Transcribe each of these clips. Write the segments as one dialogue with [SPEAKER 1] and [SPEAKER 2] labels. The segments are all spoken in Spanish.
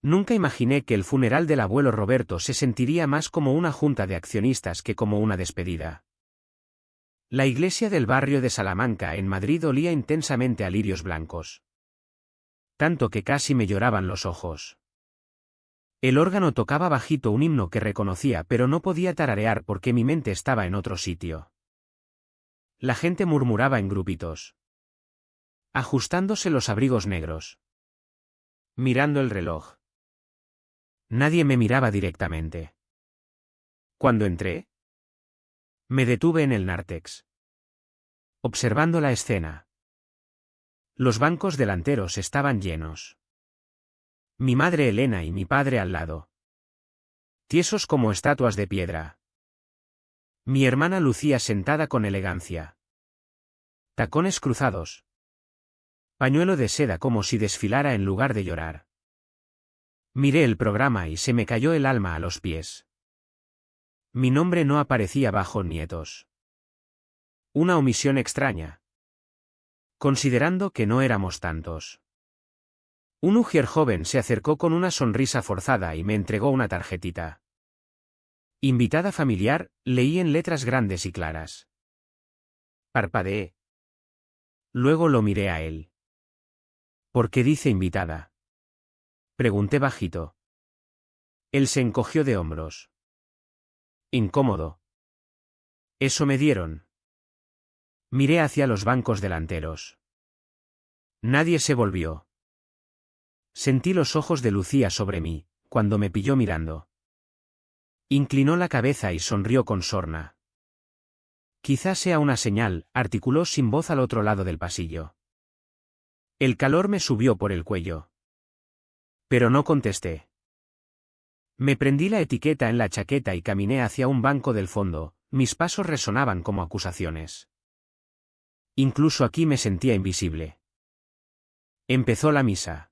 [SPEAKER 1] Nunca imaginé que el funeral del abuelo Roberto se sentiría más como una junta de accionistas que como una despedida. La iglesia del barrio de Salamanca en Madrid olía intensamente a lirios blancos. Tanto que casi me lloraban los ojos. El órgano tocaba bajito un himno que reconocía, pero no podía tararear porque mi mente estaba en otro sitio. La gente murmuraba en grupitos, ajustándose los abrigos negros, mirando el reloj. Nadie me miraba directamente. Cuando entré, me detuve en el nártex, observando la escena. Los bancos delanteros estaban llenos. Mi madre Elena y mi padre al lado, tiesos como estatuas de piedra. Mi hermana Lucía sentada con elegancia. Tacones cruzados. Pañuelo de seda como si desfilara en lugar de llorar. Miré el programa y se me cayó el alma a los pies. Mi nombre no aparecía bajo nietos. Una omisión extraña, considerando que no éramos tantos. Un ujier joven se acercó con una sonrisa forzada y me entregó una tarjetita. Invitada familiar, leí en letras grandes y claras. Parpadeé. Luego lo miré a él. ¿Por qué dice invitada?, pregunté bajito. Él se encogió de hombros. Incómodo. Eso me dieron. Miré hacia los bancos delanteros. Nadie se volvió. Sentí los ojos de Lucía sobre mí, cuando me pilló mirando. Inclinó la cabeza y sonrió con sorna. Quizás sea una señal, articuló sin voz al otro lado del pasillo. El calor me subió por el cuello. Pero no contesté. Me prendí la etiqueta en la chaqueta y caminé hacia un banco del fondo, mis pasos resonaban como acusaciones. Incluso aquí me sentía invisible. Empezó la misa.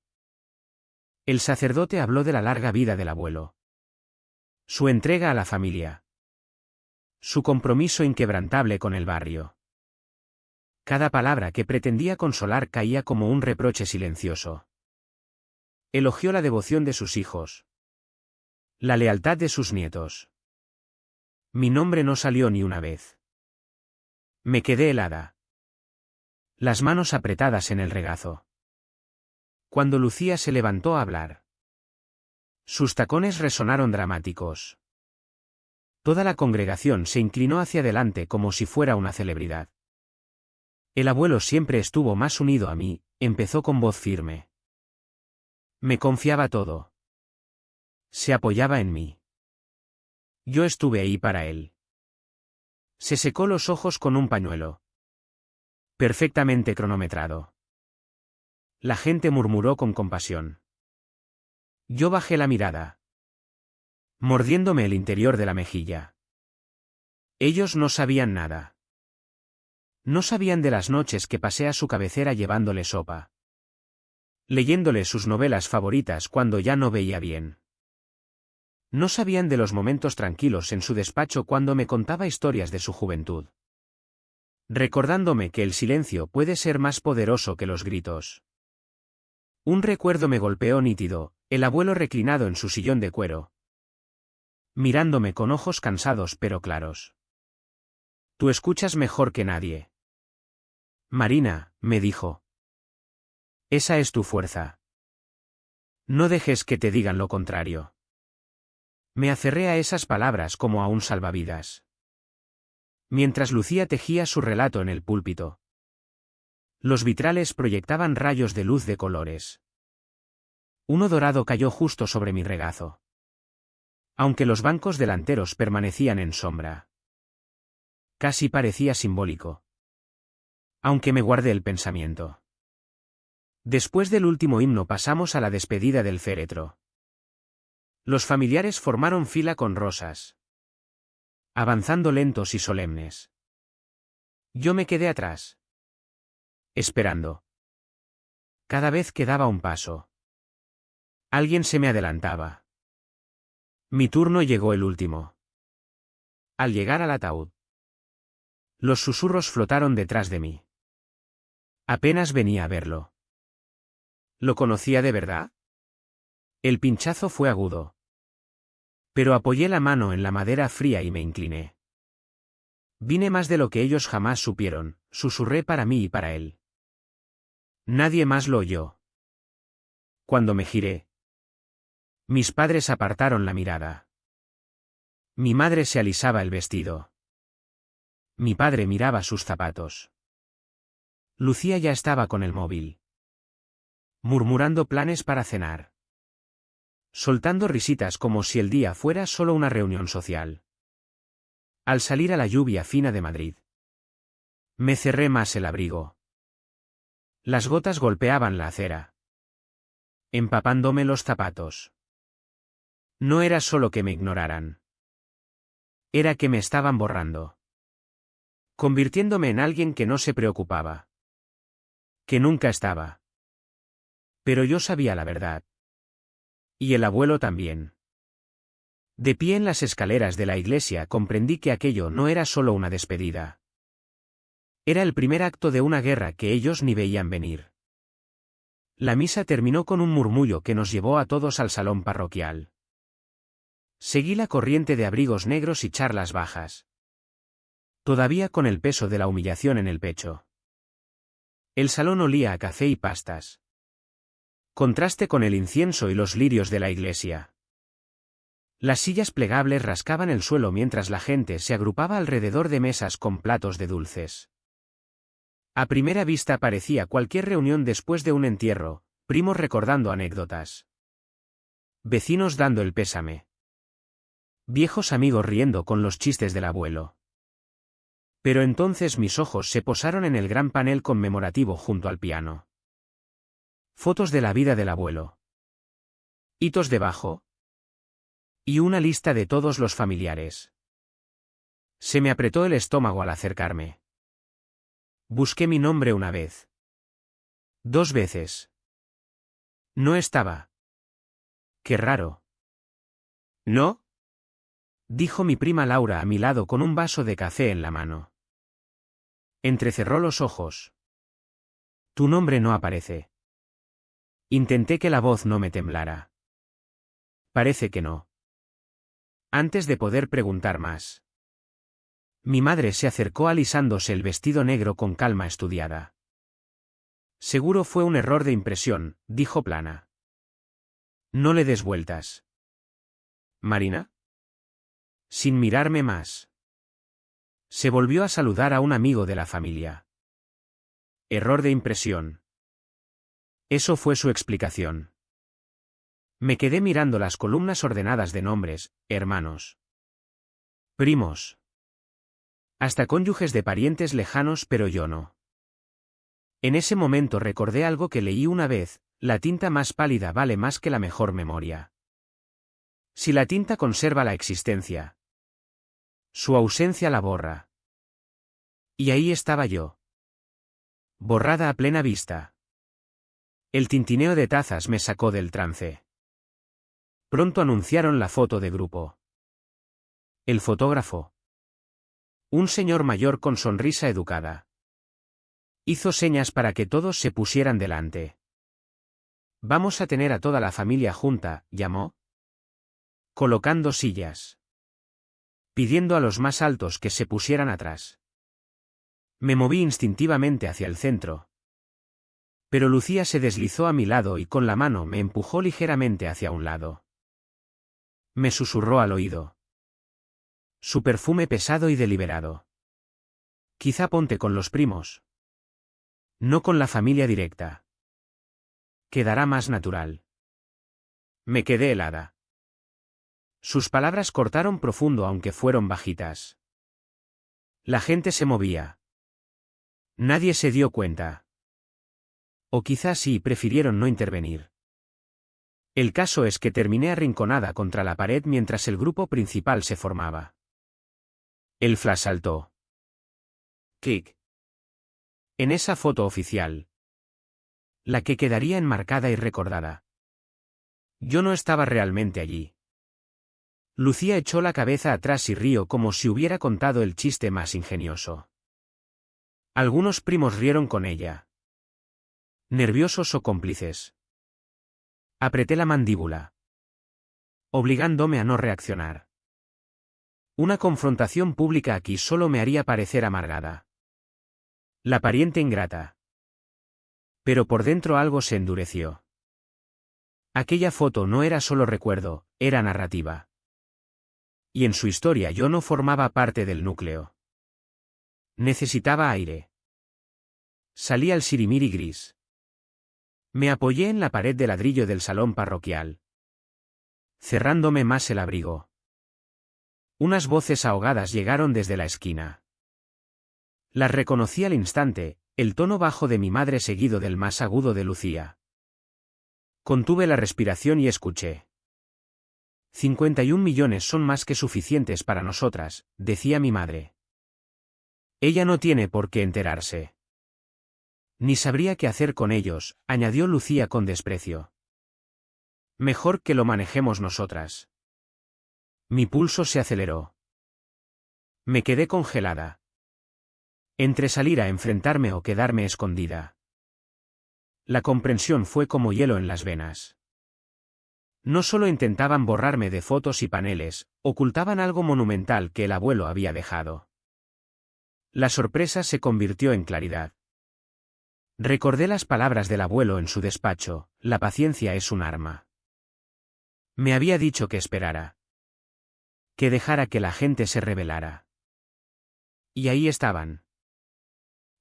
[SPEAKER 1] El sacerdote habló de la larga vida del abuelo. Su entrega a la familia. Su compromiso inquebrantable con el barrio. Cada palabra que pretendía consolar caía como un reproche silencioso. Elogió la devoción de sus hijos. La lealtad de sus nietos. Mi nombre no salió ni una vez. Me quedé helada. Las manos apretadas en el regazo. Cuando Lucía se levantó a hablar. Sus tacones resonaron dramáticos. Toda la congregación se inclinó hacia adelante como si fuera una celebridad. El abuelo siempre estuvo más unido a mí, empezó con voz firme. Me confiaba todo. Se apoyaba en mí. Yo estuve ahí para él. Se secó los ojos con un pañuelo. Perfectamente cronometrado. La gente murmuró con compasión. Yo bajé la mirada, mordiéndome el interior de la mejilla. Ellos no sabían nada. No sabían de las noches que pasé a su cabecera llevándole sopa. Leyéndole sus novelas favoritas cuando ya no veía bien. No sabían de los momentos tranquilos en su despacho cuando me contaba historias de su juventud. Recordándome que el silencio puede ser más poderoso que los gritos. Un recuerdo me golpeó nítido, el abuelo reclinado en su sillón de cuero. Mirándome con ojos cansados pero claros. Tú escuchas mejor que nadie. Marina, me dijo. Esa es tu fuerza. No dejes que te digan lo contrario. Me aferré a esas palabras como a un salvavidas. Mientras Lucía tejía su relato en el púlpito. Los vitrales proyectaban rayos de luz de colores. Uno dorado cayó justo sobre mi regazo. Aunque los bancos delanteros permanecían en sombra. Casi parecía simbólico. Aunque me guardé el pensamiento. Después del último himno pasamos a la despedida del féretro. Los familiares formaron fila con rosas. Avanzando lentos y solemnes. Yo me quedé atrás. Esperando. Cada vez que daba un paso. Alguien se me adelantaba. Mi turno llegó el último. Al llegar al ataúd. Los susurros flotaron detrás de mí. Apenas venía a verlo. ¿Lo conocía de verdad? El pinchazo fue agudo. Pero apoyé la mano en la madera fría y me incliné. Vine más de lo que ellos jamás supieron, susurré para mí y para él. Nadie más lo oyó. Cuando me giré, mis padres apartaron la mirada. Mi madre se alisaba el vestido. Mi padre miraba sus zapatos. Lucía ya estaba con el móvil, murmurando planes para cenar, soltando risitas como si el día fuera solo una reunión social. Al salir a la lluvia fina de Madrid, me cerré más el abrigo. Las gotas golpeaban la acera, empapándome los zapatos. No era solo que me ignoraran. Era que me estaban borrando. Convirtiéndome en alguien que no se preocupaba. Que nunca estaba. Pero yo sabía la verdad. Y el abuelo también. De pie en las escaleras de la iglesia comprendí que aquello no era solo una despedida. Era el primer acto de una guerra que ellos ni veían venir. La misa terminó con un murmullo que nos llevó a todos al salón parroquial. Seguí la corriente de abrigos negros y charlas bajas. Todavía con el peso de la humillación en el pecho. El salón olía a café y pastas. Contraste con el incienso y los lirios de la iglesia. Las sillas plegables rascaban el suelo mientras la gente se agrupaba alrededor de mesas con platos de dulces. A primera vista parecía cualquier reunión después de un entierro, primos recordando anécdotas. Vecinos dando el pésame. Viejos amigos riendo con los chistes del abuelo. Pero entonces mis ojos se posaron en el gran panel conmemorativo junto al piano. Fotos de la vida del abuelo. Hitos debajo. Y una lista de todos los familiares. Se me apretó el estómago al acercarme. Busqué mi nombre una vez. 2 veces. No estaba. Qué raro. ¿No? Dijo mi prima Laura a mi lado con un vaso de café en la mano. Entrecerró los ojos. Tu nombre no aparece. Intenté que la voz no me temblara. Parece que no. Antes de poder preguntar más. Mi madre se acercó alisándose el vestido negro con calma estudiada. Seguro fue un error de impresión, dijo plana. No le des vueltas. ¿Marina? Sin mirarme más. Se volvió a saludar a un amigo de la familia. Error de impresión. Eso fue su explicación. Me quedé mirando las columnas ordenadas de nombres, hermanos. Primos. Hasta cónyuges de parientes lejanos, pero yo no. En ese momento recordé algo que leí una vez: la tinta más pálida vale más que la mejor memoria. Si la tinta conserva la existencia, su ausencia la borra. Y ahí estaba yo. Borrada a plena vista. El tintineo de tazas me sacó del trance. Pronto anunciaron la foto de grupo. El fotógrafo. Un señor mayor con sonrisa educada. Hizo señas para que todos se pusieran delante. Vamos a tener a toda la familia junta, llamó. Colocando sillas. Pidiendo a los más altos que se pusieran atrás. Me moví instintivamente hacia el centro. Pero Lucía se deslizó a mi lado y con la mano me empujó ligeramente hacia un lado. Me susurró al oído. Su perfume pesado y deliberado. Quizá ponte con los primos. No con la familia directa. Quedará más natural. Me quedé helada. Sus palabras cortaron profundo aunque fueron bajitas. La gente se movía. Nadie se dio cuenta. O quizás sí prefirieron no intervenir. El caso es que terminé arrinconada contra la pared mientras el grupo principal se formaba. El flash saltó. Clic. En esa foto oficial. La que quedaría enmarcada y recordada. Yo no estaba realmente allí. Lucía echó la cabeza atrás y rió como si hubiera contado el chiste más ingenioso. Algunos primos rieron con ella. Nerviosos o cómplices. Apreté la mandíbula, obligándome a no reaccionar. Una confrontación pública aquí solo me haría parecer amargada. La pariente ingrata. Pero por dentro algo se endureció. Aquella foto no era solo recuerdo, era narrativa. Y en su historia yo no formaba parte del núcleo. Necesitaba aire. Salí al sirimiri gris. Me apoyé en la pared de ladrillo del salón parroquial, cerrándome más el abrigo. Unas voces ahogadas llegaron desde la esquina. Las reconocí al instante, el tono bajo de mi madre seguido del más agudo de Lucía. Contuve la respiración y escuché. 51 millones son más que suficientes para nosotras, decía mi madre. Ella no tiene por qué enterarse. Ni sabría qué hacer con ellos, añadió Lucía con desprecio. Mejor que lo manejemos nosotras. Mi pulso se aceleró. Me quedé congelada. Entre salir a enfrentarme o quedarme escondida. La comprensión fue como hielo en las venas. No solo intentaban borrarme de fotos y paneles, ocultaban algo monumental que el abuelo había dejado. La sorpresa se convirtió en claridad. Recordé las palabras del abuelo en su despacho: la paciencia es un arma. Me había dicho que esperara. Que dejara que la gente se rebelara. Y ahí estaban.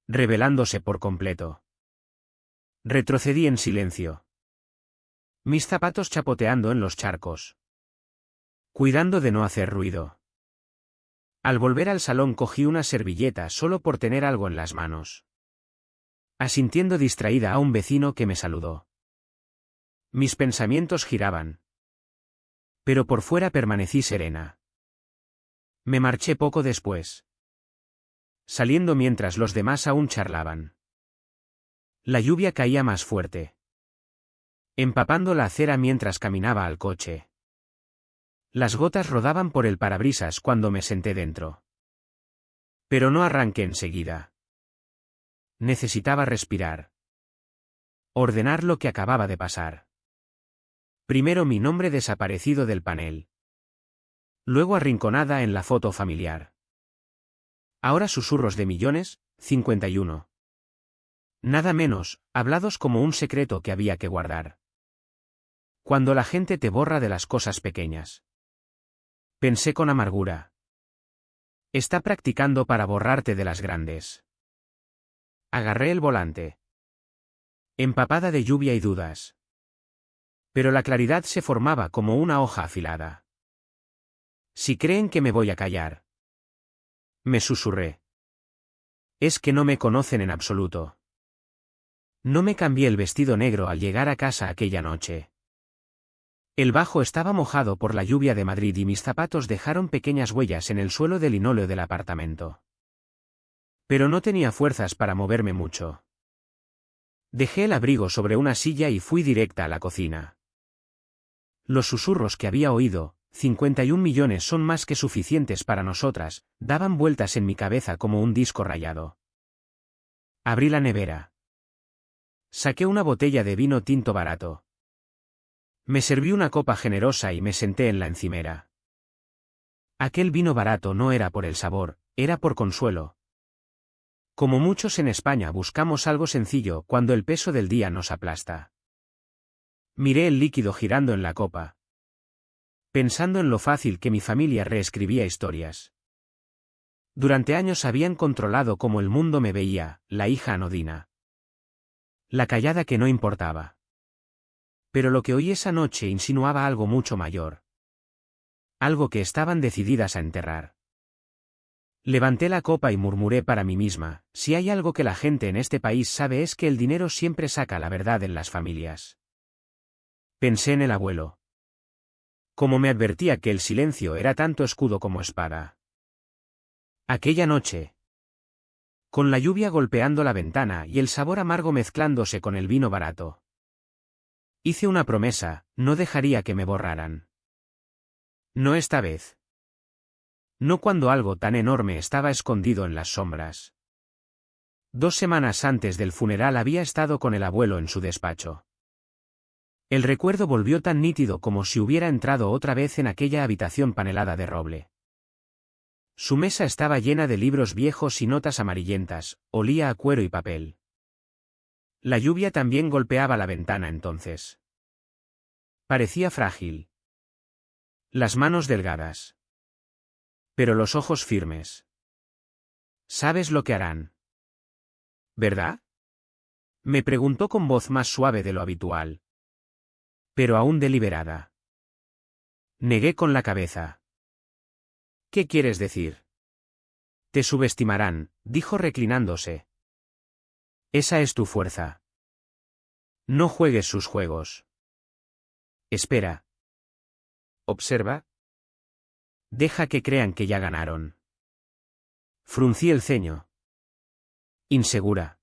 [SPEAKER 1] Rebelándose por completo. Retrocedí en silencio. Mis zapatos chapoteando en los charcos. Cuidando de no hacer ruido. Al volver al salón cogí una servilleta solo por tener algo en las manos. Asintiendo distraída a un vecino que me saludó. Mis pensamientos giraban. Pero por fuera permanecí serena. Me marché poco después. Saliendo mientras los demás aún charlaban. La lluvia caía más fuerte. Empapando la acera mientras caminaba al coche. Las gotas rodaban por el parabrisas cuando me senté dentro. Pero no arranqué enseguida. Necesitaba respirar. Ordenar lo que acababa de pasar. Primero mi nombre desaparecido del panel. Luego arrinconada en la foto familiar. Ahora susurros de millones, 51. Nada menos, hablados como un secreto que había que guardar. Cuando la gente te borra de las cosas pequeñas. Pensé con amargura. Está practicando para borrarte de las grandes. Agarré el volante. Empapada de lluvia y dudas. Pero la claridad se formaba como una hoja afilada. Si creen que me voy a callar. Me susurré. Es que no me conocen en absoluto. No me cambié el vestido negro al llegar a casa aquella noche. El bajo estaba mojado por la lluvia de Madrid y mis zapatos dejaron pequeñas huellas en el suelo de linóleo del apartamento. Pero no tenía fuerzas para moverme mucho. Dejé el abrigo sobre una silla y fui directa a la cocina. Los susurros que había oído, 51 millones son más que suficientes para nosotras, daban vueltas en mi cabeza como un disco rayado. Abrí la nevera. Saqué una botella de vino tinto barato. Me serví una copa generosa y me senté en la encimera. Aquel vino barato no era por el sabor, era por consuelo. Como muchos en España buscamos algo sencillo cuando el peso del día nos aplasta. Miré el líquido girando en la copa. Pensando en lo fácil que mi familia reescribía historias. Durante años habían controlado cómo el mundo me veía, la hija anodina. La callada que no importaba. Pero lo que oí esa noche insinuaba algo mucho mayor. Algo que estaban decididas a enterrar. Levanté la copa y murmuré para mí misma: si hay algo que la gente en este país sabe es que el dinero siempre saca la verdad en las familias. Pensé en el abuelo. Como me advertía que el silencio era tanto escudo como espada. Aquella noche. Con la lluvia golpeando la ventana y el sabor amargo mezclándose con el vino barato. Hice una promesa: no dejaría que me borraran. No esta vez. No cuando algo tan enorme estaba escondido en las sombras. 2 semanas antes del funeral había estado con el abuelo en su despacho. El recuerdo volvió tan nítido como si hubiera entrado otra vez en aquella habitación panelada de roble. Su mesa estaba llena de libros viejos y notas amarillentas, olía a cuero y papel. La lluvia también golpeaba la ventana entonces. Parecía frágil. Las manos delgadas. Pero los ojos firmes. ¿Sabes lo que harán? ¿Verdad? Me preguntó con voz más suave de lo habitual. Pero aún deliberada. Negué con la cabeza. ¿Qué quieres decir? Te subestimarán, dijo reclinándose. Esa es tu fuerza. No juegues sus juegos. Espera. Observa. Deja que crean que ya ganaron. Fruncí el ceño. Insegura.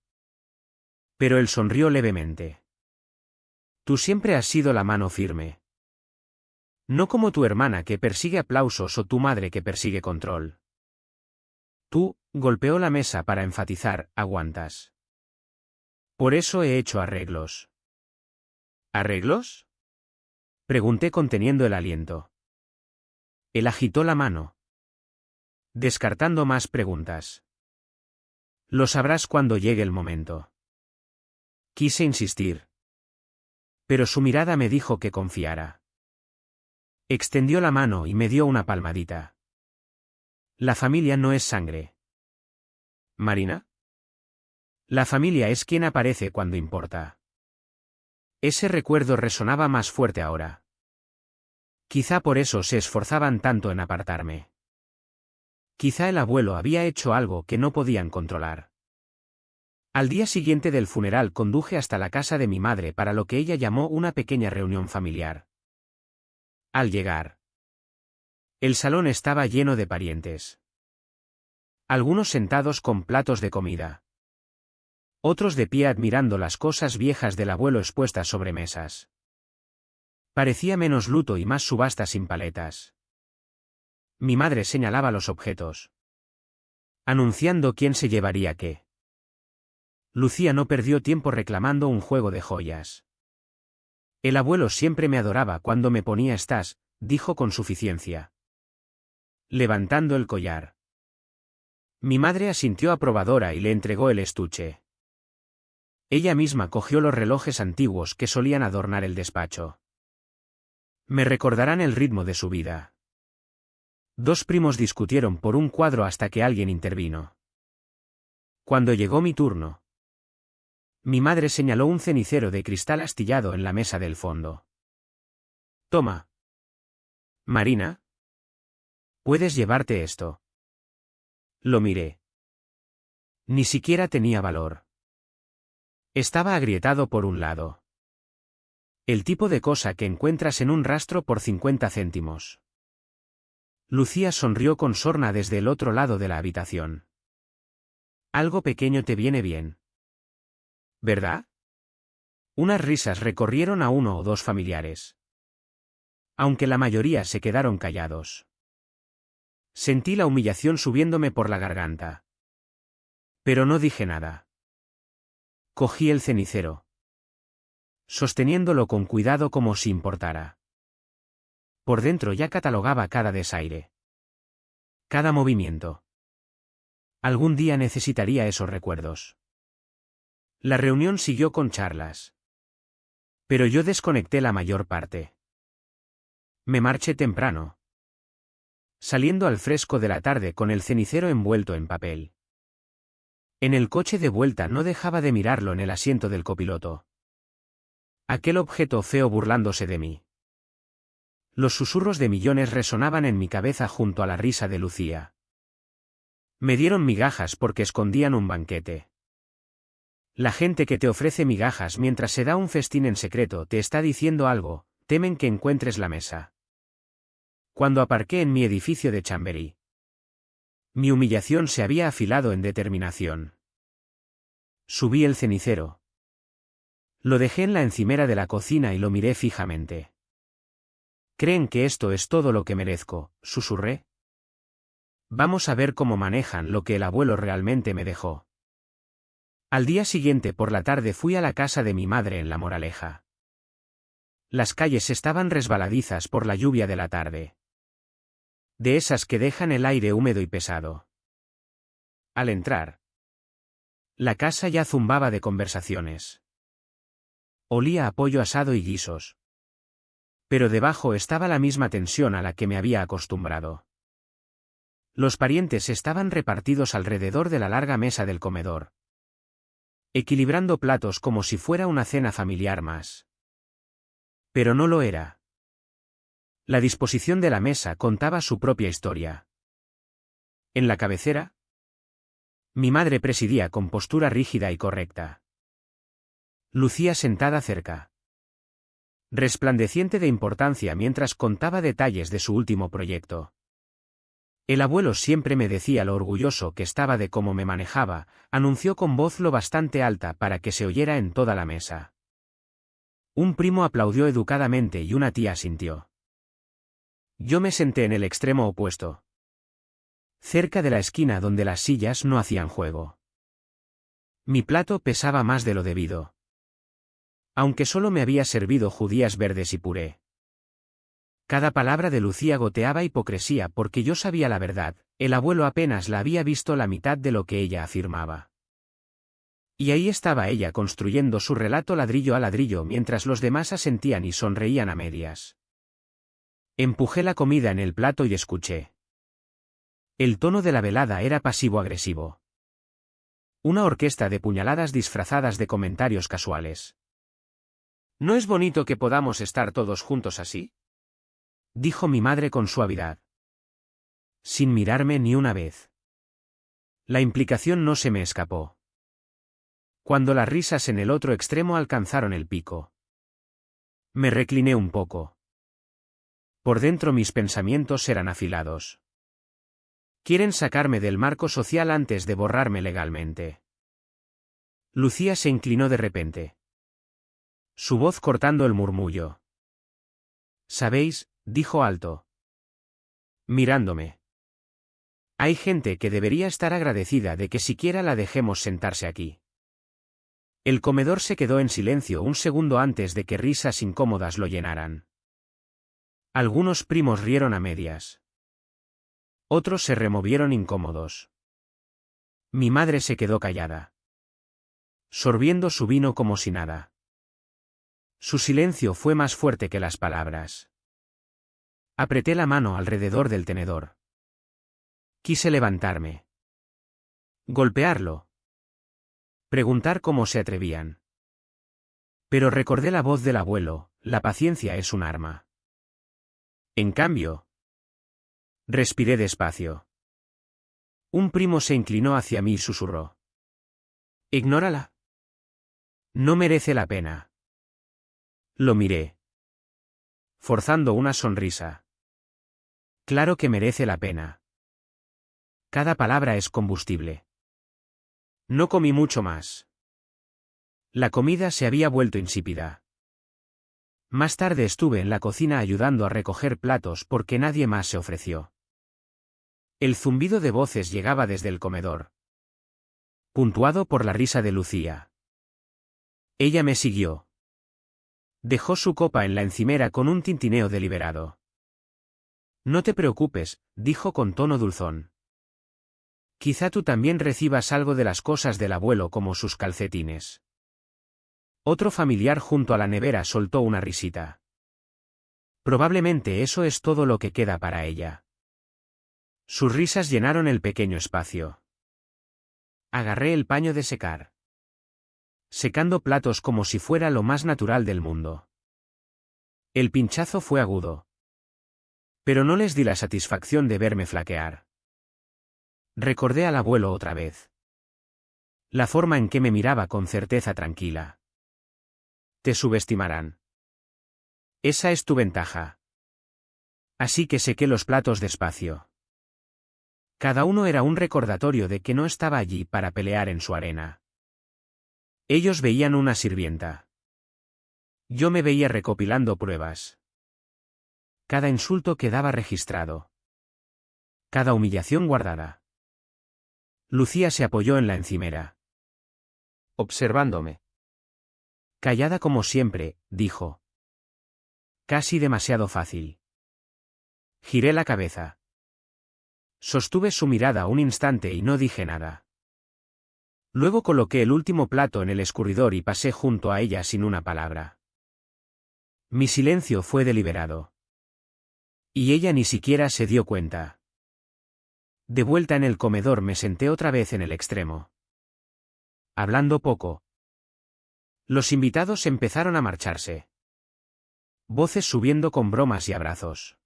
[SPEAKER 1] Pero él sonrió levemente. Tú siempre has sido la mano firme. No como tu hermana que persigue aplausos o tu madre que persigue control. Tú, golpeó la mesa para enfatizar, aguantas. Por eso he hecho arreglos. ¿Arreglos? Pregunté conteniendo el aliento. Él agitó la mano. Descartando más preguntas. Lo sabrás cuando llegue el momento. Quise insistir. Pero su mirada me dijo que confiara. Extendió la mano y me dio una palmadita. La familia no es sangre. ¿Marina? La familia es quien aparece cuando importa. Ese recuerdo resonaba más fuerte ahora. Quizá por eso se esforzaban tanto en apartarme. Quizá el abuelo había hecho algo que no podían controlar. Al día siguiente del funeral conduje hasta la casa de mi madre para lo que ella llamó una pequeña reunión familiar. Al llegar, el salón estaba lleno de parientes. Algunos sentados con platos de comida. Otros de pie admirando las cosas viejas del abuelo expuestas sobre mesas. Parecía menos luto y más subasta sin paletas. Mi madre señalaba los objetos, anunciando quién se llevaría qué. Lucía no perdió tiempo reclamando un juego de joyas. El abuelo siempre me adoraba cuando me ponía estas, dijo con suficiencia. Levantando el collar. Mi madre asintió aprobadora y le entregó el estuche. Ella misma cogió los relojes antiguos que solían adornar el despacho. Me recordarán el ritmo de su vida. Dos primos discutieron por un cuadro hasta que alguien intervino. Cuando llegó mi turno, mi madre señaló un cenicero de cristal astillado en la mesa del fondo. Toma. Marina. ¿Puedes llevarte esto? Lo miré. Ni siquiera tenía valor. Estaba agrietado por un lado. El tipo de cosa que encuentras en un rastro por 50 céntimos. Lucía sonrió con sorna desde el otro lado de la habitación. Algo pequeño te viene bien. ¿Verdad? Unas risas recorrieron a uno o dos familiares. Aunque la mayoría se quedaron callados. Sentí la humillación subiéndome por la garganta. Pero no dije nada. Cogí el cenicero, sosteniéndolo con cuidado como si importara. Por dentro ya catalogaba cada desaire. Cada movimiento. Algún día necesitaría esos recuerdos. La reunión siguió con charlas. Pero yo desconecté la mayor parte. Me marché temprano. Saliendo al fresco de la tarde con el cenicero envuelto en papel. En el coche de vuelta no dejaba de mirarlo en el asiento del copiloto. Aquel objeto feo burlándose de mí. Los susurros de millones resonaban en mi cabeza junto a la risa de Lucía. Me dieron migajas porque escondían un banquete. La gente que te ofrece migajas mientras se da un festín en secreto te está diciendo algo, temen que encuentres la mesa. Cuando aparqué en mi edificio de Chamberí, mi humillación se había afilado en determinación. Subí el cenicero. Lo dejé en la encimera de la cocina y lo miré fijamente. ¿Creen que esto es todo lo que merezco?, susurré. Vamos a ver cómo manejan lo que el abuelo realmente me dejó. Al día siguiente por la tarde fui a la casa de mi madre en La Moraleja. Las calles estaban resbaladizas por la lluvia de la tarde. De esas que dejan el aire húmedo y pesado. Al entrar, la casa ya zumbaba de conversaciones. Olía a pollo asado y guisos. Pero debajo estaba la misma tensión a la que me había acostumbrado. Los parientes estaban repartidos alrededor de la larga mesa del comedor, equilibrando platos como si fuera una cena familiar más. Pero no lo era. La disposición de la mesa contaba su propia historia. En la cabecera, mi madre presidía con postura rígida y correcta. Lucía sentada cerca, resplandeciente de importancia mientras contaba detalles de su último proyecto. El abuelo siempre me decía lo orgulloso que estaba de cómo me manejaba, anunció con voz lo bastante alta para que se oyera en toda la mesa. Un primo aplaudió educadamente y una tía asintió. Yo me senté en el extremo opuesto, cerca de la esquina donde las sillas no hacían juego. Mi plato pesaba más de lo debido, aunque solo me había servido judías verdes y puré. Cada palabra de Lucía goteaba hipocresía porque yo sabía la verdad, el abuelo apenas la había visto la mitad de lo que ella afirmaba. Y ahí estaba ella construyendo su relato ladrillo a ladrillo mientras los demás asentían y sonreían a medias. Empujé la comida en el plato y escuché. El tono de la velada era pasivo-agresivo. Una orquesta de puñaladas disfrazadas de comentarios casuales. ¿No es bonito que podamos estar todos juntos así?, dijo mi madre con suavidad, sin mirarme ni una vez. La implicación no se me escapó. Cuando las risas en el otro extremo alcanzaron el pico, me recliné un poco. Por dentro mis pensamientos eran afilados. Quieren sacarme del marco social antes de borrarme legalmente. Lucía se inclinó de repente, su voz cortando el murmullo. ¿Sabéis?, dijo alto, mirándome. Hay gente que debería estar agradecida de que siquiera la dejemos sentarse aquí. El comedor se quedó en silencio un segundo antes de que risas incómodas lo llenaran. Algunos primos rieron a medias. Otros se removieron incómodos. Mi madre se quedó callada, sorbiendo su vino como si nada. Su silencio fue más fuerte que las palabras. Apreté la mano alrededor del tenedor. Quise levantarme, golpearlo, preguntar cómo se atrevían. Pero recordé la voz del abuelo, la paciencia es un arma. En cambio, respiré despacio. Un primo se inclinó hacia mí y susurró. Ignórala. No merece la pena. Lo miré, forzando una sonrisa. Claro que merece la pena. Cada palabra es combustible. No comí mucho más. La comida se había vuelto insípida. Más tarde estuve en la cocina ayudando a recoger platos porque nadie más se ofreció. El zumbido de voces llegaba desde el comedor, puntuado por la risa de Lucía. Ella me siguió. Dejó su copa en la encimera con un tintineo deliberado. No te preocupes, dijo con tono dulzón. Quizá tú también recibas algo de las cosas del abuelo como sus calcetines. Otro familiar junto a la nevera soltó una risita. Probablemente eso es todo lo que queda para ella. Sus risas llenaron el pequeño espacio. Agarré el paño de secar, secando platos como si fuera lo más natural del mundo. El pinchazo fue agudo, pero no les di la satisfacción de verme flaquear. Recordé al abuelo otra vez. La forma en que me miraba con certeza tranquila. Te subestimarán. Esa es tu ventaja. Así que sequé los platos despacio. Cada uno era un recordatorio de que no estaba allí para pelear en su arena. Ellos veían una sirvienta. Yo me veía recopilando pruebas. Cada insulto quedaba registrado. Cada humillación guardada. Lucía se apoyó en la encimera, observándome. Callada como siempre, dijo. Casi demasiado fácil. Giré la cabeza. Sostuve su mirada un instante y no dije nada. Luego coloqué el último plato en el escurridor y pasé junto a ella sin una palabra. Mi silencio fue deliberado. Y ella ni siquiera se dio cuenta. De vuelta en el comedor me senté otra vez en el extremo. Hablando poco. Los invitados empezaron a marcharse. Voces subiendo con bromas y abrazos.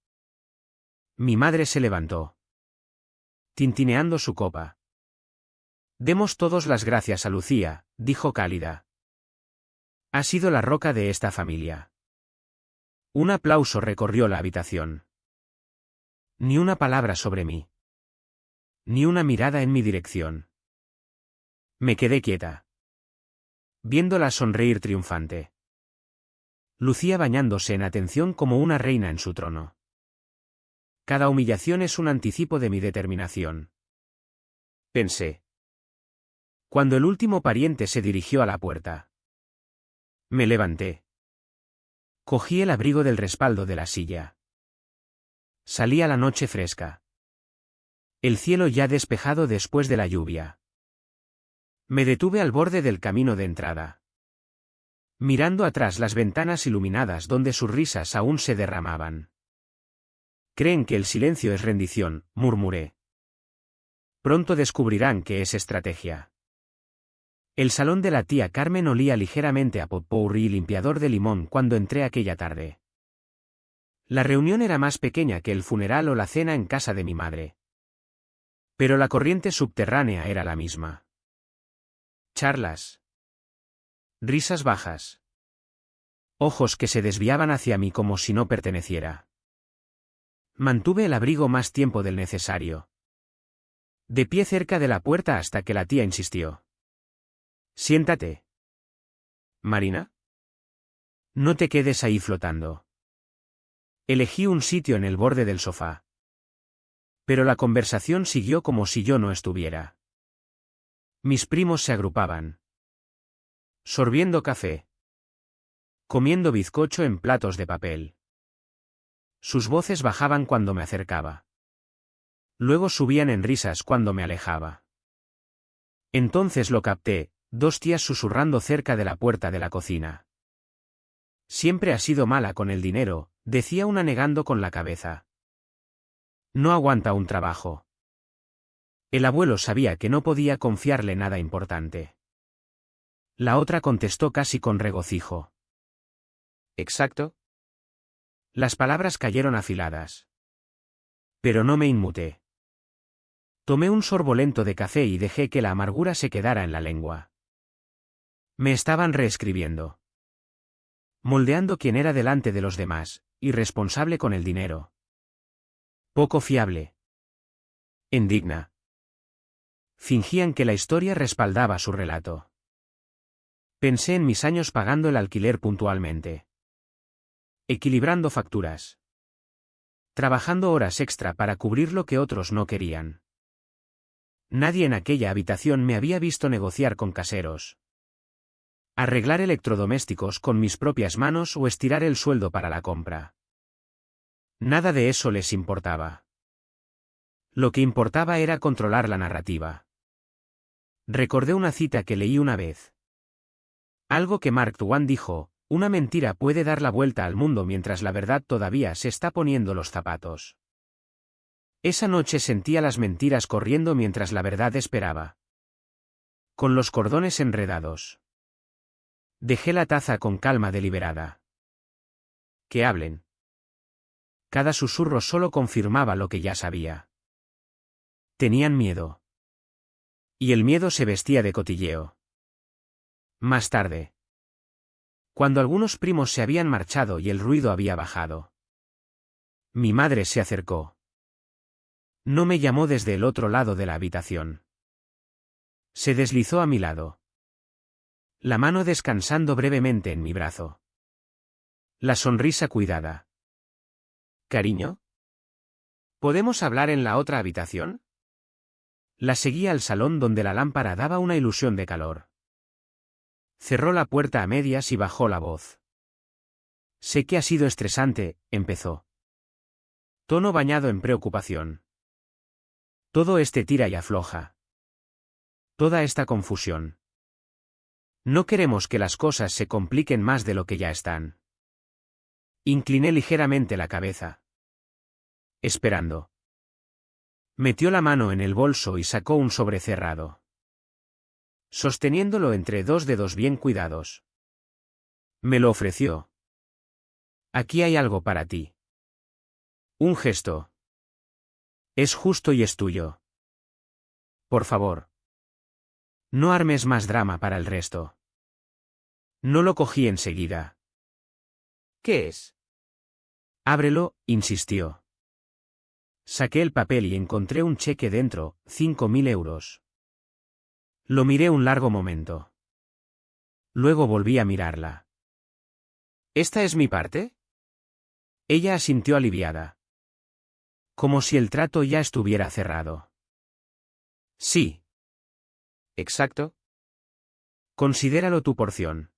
[SPEAKER 1] Mi madre se levantó, tintineando su copa. Demos todos las gracias a Lucía, dijo cálida. Ha sido la roca de esta familia. Un aplauso recorrió la habitación. Ni una palabra sobre mí. Ni una mirada en mi dirección. Me quedé quieta, viéndola sonreír triunfante. Lucía bañándose en atención como una reina en su trono. Cada humillación es un anticipo de mi determinación. Pensé. Cuando el último pariente se dirigió a la puerta. Me levanté. Cogí el abrigo del respaldo de la silla. Salía la noche fresca. El cielo ya despejado después de la lluvia. Me detuve al borde del camino de entrada. Mirando atrás las ventanas iluminadas donde sus risas aún se derramaban. Creen que el silencio es rendición, murmuré. Pronto descubrirán que es estrategia. El salón de la tía Carmen olía ligeramente a potpourri y limpiador de limón cuando entré aquella tarde. La reunión era más pequeña que el funeral o la cena en casa de mi madre. Pero la corriente subterránea era la misma. Charlas. Risas bajas. Ojos que se desviaban hacia mí como si no perteneciera. Mantuve el abrigo más tiempo del necesario. De pie cerca de la puerta hasta que la tía insistió. Siéntate. Marina. No te quedes ahí flotando. Elegí un sitio en el borde del sofá. Pero la conversación siguió como si yo no estuviera. Mis primos se agrupaban. Sorbiendo café. Comiendo bizcocho en platos de papel. Sus voces bajaban cuando me acercaba. Luego subían en risas cuando me alejaba. Entonces lo capté, dos tías susurrando cerca de la puerta de la cocina. Siempre has sido mala con el dinero, decía una negando con la cabeza. No aguanta un trabajo. El abuelo sabía que no podía confiarle nada importante. La otra contestó casi con regocijo. ¿Exacto? Las palabras cayeron afiladas. Pero no me inmuté. Tomé un sorbo lento de café y dejé que la amargura se quedara en la lengua. Me estaban reescribiendo. Moldeando quién era delante de los demás, irresponsable con el dinero. Poco fiable. Indigna. Fingían que la historia respaldaba su relato. Pensé en mis años pagando el alquiler puntualmente. Equilibrando facturas. Trabajando horas extra para cubrir lo que otros no querían. Nadie en aquella habitación me había visto negociar con caseros. Arreglar electrodomésticos con mis propias manos o estirar el sueldo para la compra. Nada de eso les importaba. Lo que importaba era controlar la narrativa. Recordé una cita que leí una vez. Algo que Mark Twain dijo: una mentira puede dar la vuelta al mundo mientras la verdad todavía se está poniendo los zapatos. Esa noche sentía las mentiras corriendo mientras la verdad esperaba. Con los cordones enredados. Dejé la taza con calma deliberada. Que hablen. Cada susurro solo confirmaba lo que ya sabía. Tenían miedo. Y el miedo se vestía de cotilleo. Más tarde. Cuando algunos primos se habían marchado y el ruido había bajado. Mi madre se acercó. No me llamó desde el otro lado de la habitación. Se deslizó a mi lado. La mano descansando brevemente en mi brazo. La sonrisa cuidada. ¿Cariño? ¿Podemos hablar en la otra habitación? La seguí al salón donde la lámpara daba una ilusión de calor. Cerró la puerta a medias y bajó la voz. Sé que ha sido estresante, empezó. Tono bañado en preocupación. Todo este tira y afloja. Toda esta confusión. No queremos que las cosas se compliquen más de lo que ya están. Incliné ligeramente la cabeza. Esperando. Metió la mano en el bolso y sacó un sobre cerrado. Sosteniéndolo entre dos dedos bien cuidados. Me lo ofreció. Aquí hay algo para ti. Un gesto. Es justo y es tuyo. Por favor. No armes más drama para el resto. No lo cogí enseguida. ¿Qué es? Ábrelo, insistió. Saqué el papel y encontré un cheque dentro, 5.000 euros. Lo miré un largo momento. Luego volví a mirarla. ¿Esta es mi parte? Ella asintió aliviada. Como si el trato ya estuviera cerrado. Sí. Exacto. Considéralo tu porción.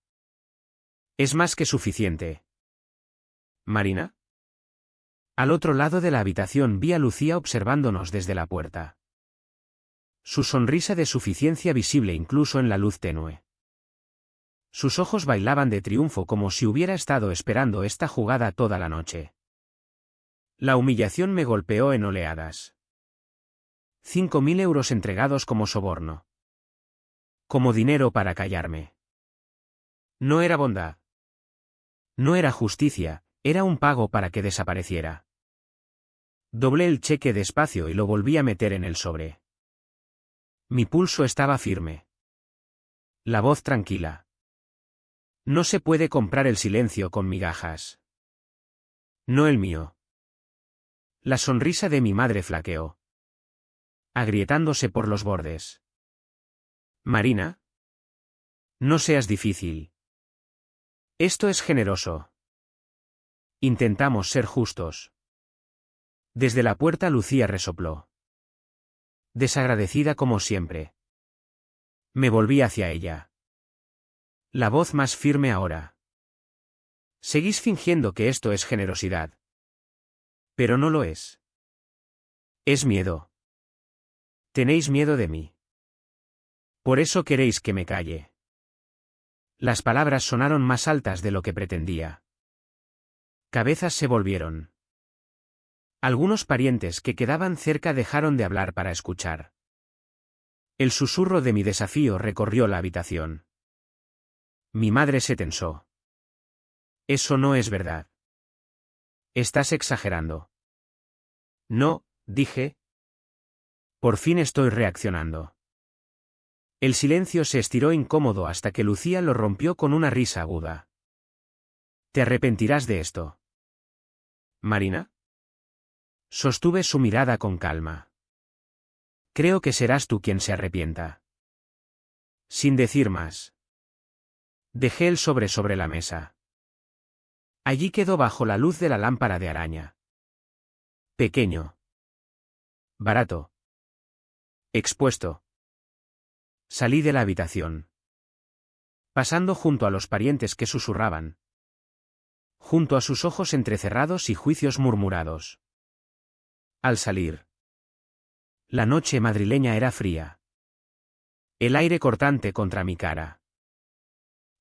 [SPEAKER 1] Es más que suficiente. ¿Marina? Al otro lado de la habitación vi a Lucía observándonos desde la puerta. Su sonrisa de suficiencia visible incluso en la luz tenue. Sus ojos bailaban de triunfo como si hubiera estado esperando esta jugada toda la noche. La humillación me golpeó en oleadas. 5.000 euros entregados como soborno. Como dinero para callarme. No era bondad. No era justicia, era un pago para que desapareciera. Doblé el cheque despacio y lo volví a meter en el sobre. Mi pulso estaba firme. La voz tranquila. No se puede comprar el silencio con migajas. No el mío. La sonrisa de mi madre flaqueó, agrietándose por los bordes. Marina. No seas difícil. Esto es generoso. Intentamos ser justos. Desde la puerta Lucía resopló. Desagradecida como siempre. Me volví hacia ella. La voz más firme ahora. Seguís fingiendo que esto es generosidad. Pero no lo es. Es miedo. Tenéis miedo de mí. Por eso queréis que me calle. Las palabras sonaron más altas de lo que pretendía. Cabezas se volvieron. Algunos parientes que quedaban cerca dejaron de hablar para escuchar. El susurro de mi desafío recorrió la habitación. Mi madre se tensó. Eso no es verdad. Estás exagerando. No, dije. Por fin estoy reaccionando. El silencio se estiró incómodo hasta que Lucía lo rompió con una risa aguda. ¿Te arrepentirás de esto? ¿Marina? Sostuve su mirada con calma. Creo que serás tú quien se arrepienta. Sin decir más. Dejé el sobre la mesa. Allí quedó bajo la luz de la lámpara de araña. Pequeño. Barato. Expuesto. Salí de la habitación. Pasando junto a los parientes que susurraban. Junto a sus ojos entrecerrados y juicios murmurados. Al salir. La noche madrileña era fría. El aire cortante contra mi cara.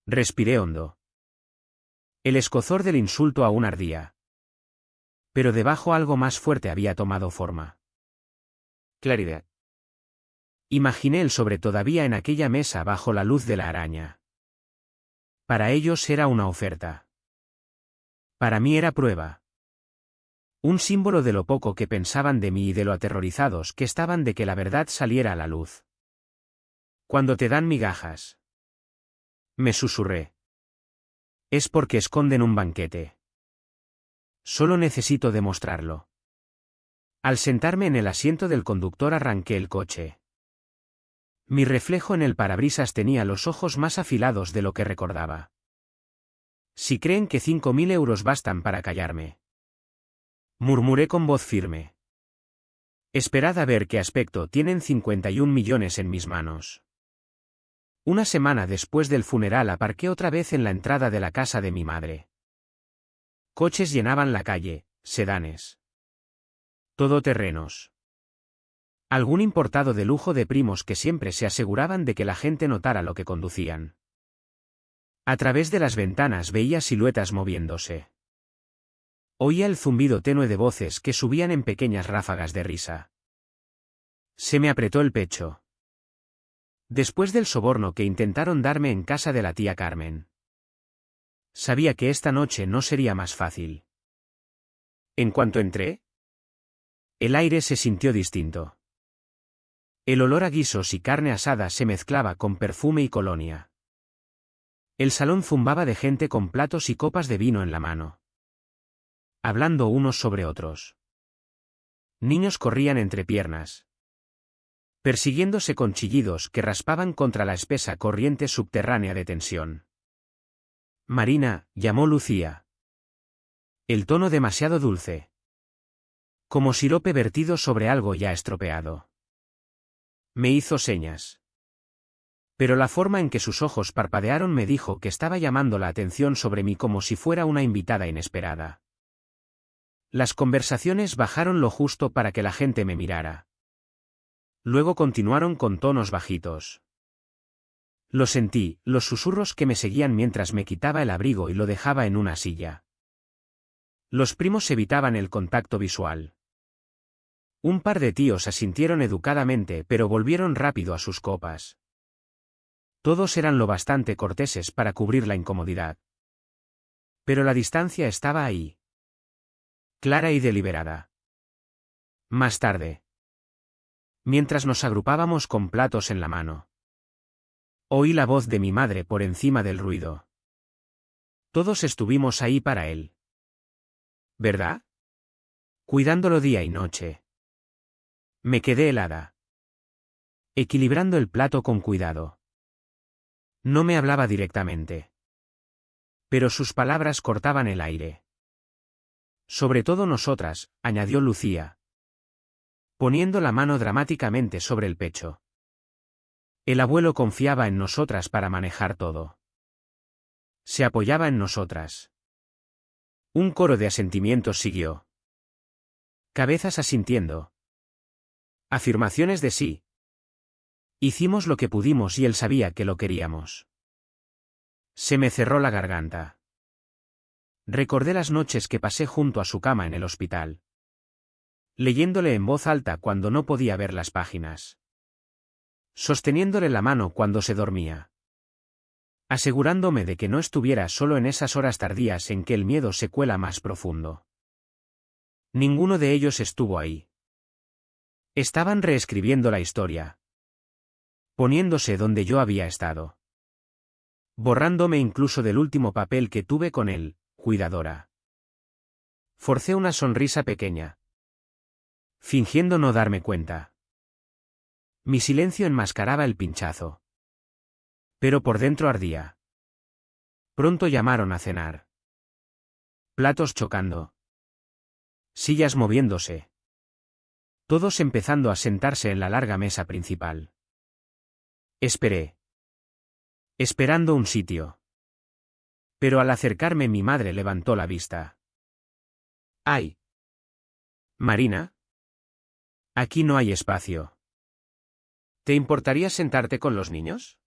[SPEAKER 1] Respiré hondo. El escozor del insulto aún ardía. Pero debajo algo más fuerte había tomado forma. Claridad. Imaginé el sobre todavía en aquella mesa bajo la luz de la araña. Para ellos era una oferta. Para mí era prueba. Un símbolo de lo poco que pensaban de mí y de lo aterrorizados que estaban de que la verdad saliera a la luz. Cuando te dan migajas. Me susurré. Es porque esconden un banquete. Solo necesito demostrarlo. Al sentarme en el asiento del conductor arranqué el coche. Mi reflejo en el parabrisas tenía los ojos más afilados de lo que recordaba. Si creen que 5.000 euros bastan para callarme. Murmuré con voz firme. Esperad a ver qué aspecto tienen 51 millones en mis manos. Una semana después del funeral aparqué otra vez en la entrada de la casa de mi madre. Coches llenaban la calle, sedanes. Todoterrenos. Algún importado de lujo de primos que siempre se aseguraban de que la gente notara lo que conducían. A través de las ventanas veía siluetas moviéndose. Oía el zumbido tenue de voces que subían en pequeñas ráfagas de risa. Se me apretó el pecho. Después del soborno que intentaron darme en casa de la tía Carmen. Sabía que esta noche no sería más fácil. En cuanto entré, el aire se sintió distinto. El olor a guisos y carne asada se mezclaba con perfume y colonia. El salón zumbaba de gente con platos y copas de vino en la mano, hablando unos sobre otros. Niños corrían entre piernas, persiguiéndose con chillidos que raspaban contra la espesa corriente subterránea de tensión. Marina, llamó Lucía. El tono demasiado dulce. Como sirope vertido sobre algo ya estropeado. Me hizo señas. Pero la forma en que sus ojos parpadearon me dijo que estaba llamando la atención sobre mí como si fuera una invitada inesperada. Las conversaciones bajaron lo justo para que la gente me mirara. Luego continuaron con tonos bajitos. Lo sentí, los susurros que me seguían mientras me quitaba el abrigo y lo dejaba en una silla. Los primos evitaban el contacto visual. Un par de tíos asintieron educadamente pero volvieron rápido a sus copas. Todos eran lo bastante corteses para cubrir la incomodidad. Pero la distancia estaba ahí. Clara y deliberada. Más tarde. Mientras nos agrupábamos con platos en la mano. Oí la voz de mi madre por encima del ruido. Todos estuvimos ahí para él. ¿Verdad? Cuidándolo día y noche. Me quedé helada. Equilibrando el plato con cuidado. No me hablaba directamente. Pero sus palabras cortaban el aire. Sobre todo nosotras, añadió Lucía, poniendo la mano dramáticamente sobre el pecho. El abuelo confiaba en nosotras para manejar todo. Se apoyaba en nosotras. Un coro de asentimientos siguió. Cabezas asintiendo. Afirmaciones de sí. Hicimos lo que pudimos y él sabía que lo queríamos. Se me cerró la garganta. Recordé las noches que pasé junto a su cama en el hospital. Leyéndole en voz alta cuando no podía ver las páginas. Sosteniéndole la mano cuando se dormía. Asegurándome de que no estuviera solo en esas horas tardías en que el miedo se cuela más profundo. Ninguno de ellos estuvo ahí. Estaban reescribiendo la historia. Poniéndose donde yo había estado. Borrándome incluso del último papel que tuve con él, cuidadora. Forcé una sonrisa pequeña. Fingiendo no darme cuenta. Mi silencio enmascaraba el pinchazo. Pero por dentro ardía. Pronto llamaron a cenar. Platos chocando. Sillas moviéndose. Todos empezando a sentarse en la larga mesa principal. Esperé. Esperando un sitio. Pero al acercarme mi madre levantó la vista. ¡Ay! Marina. Aquí no hay espacio. ¿Te importaría sentarte con los niños?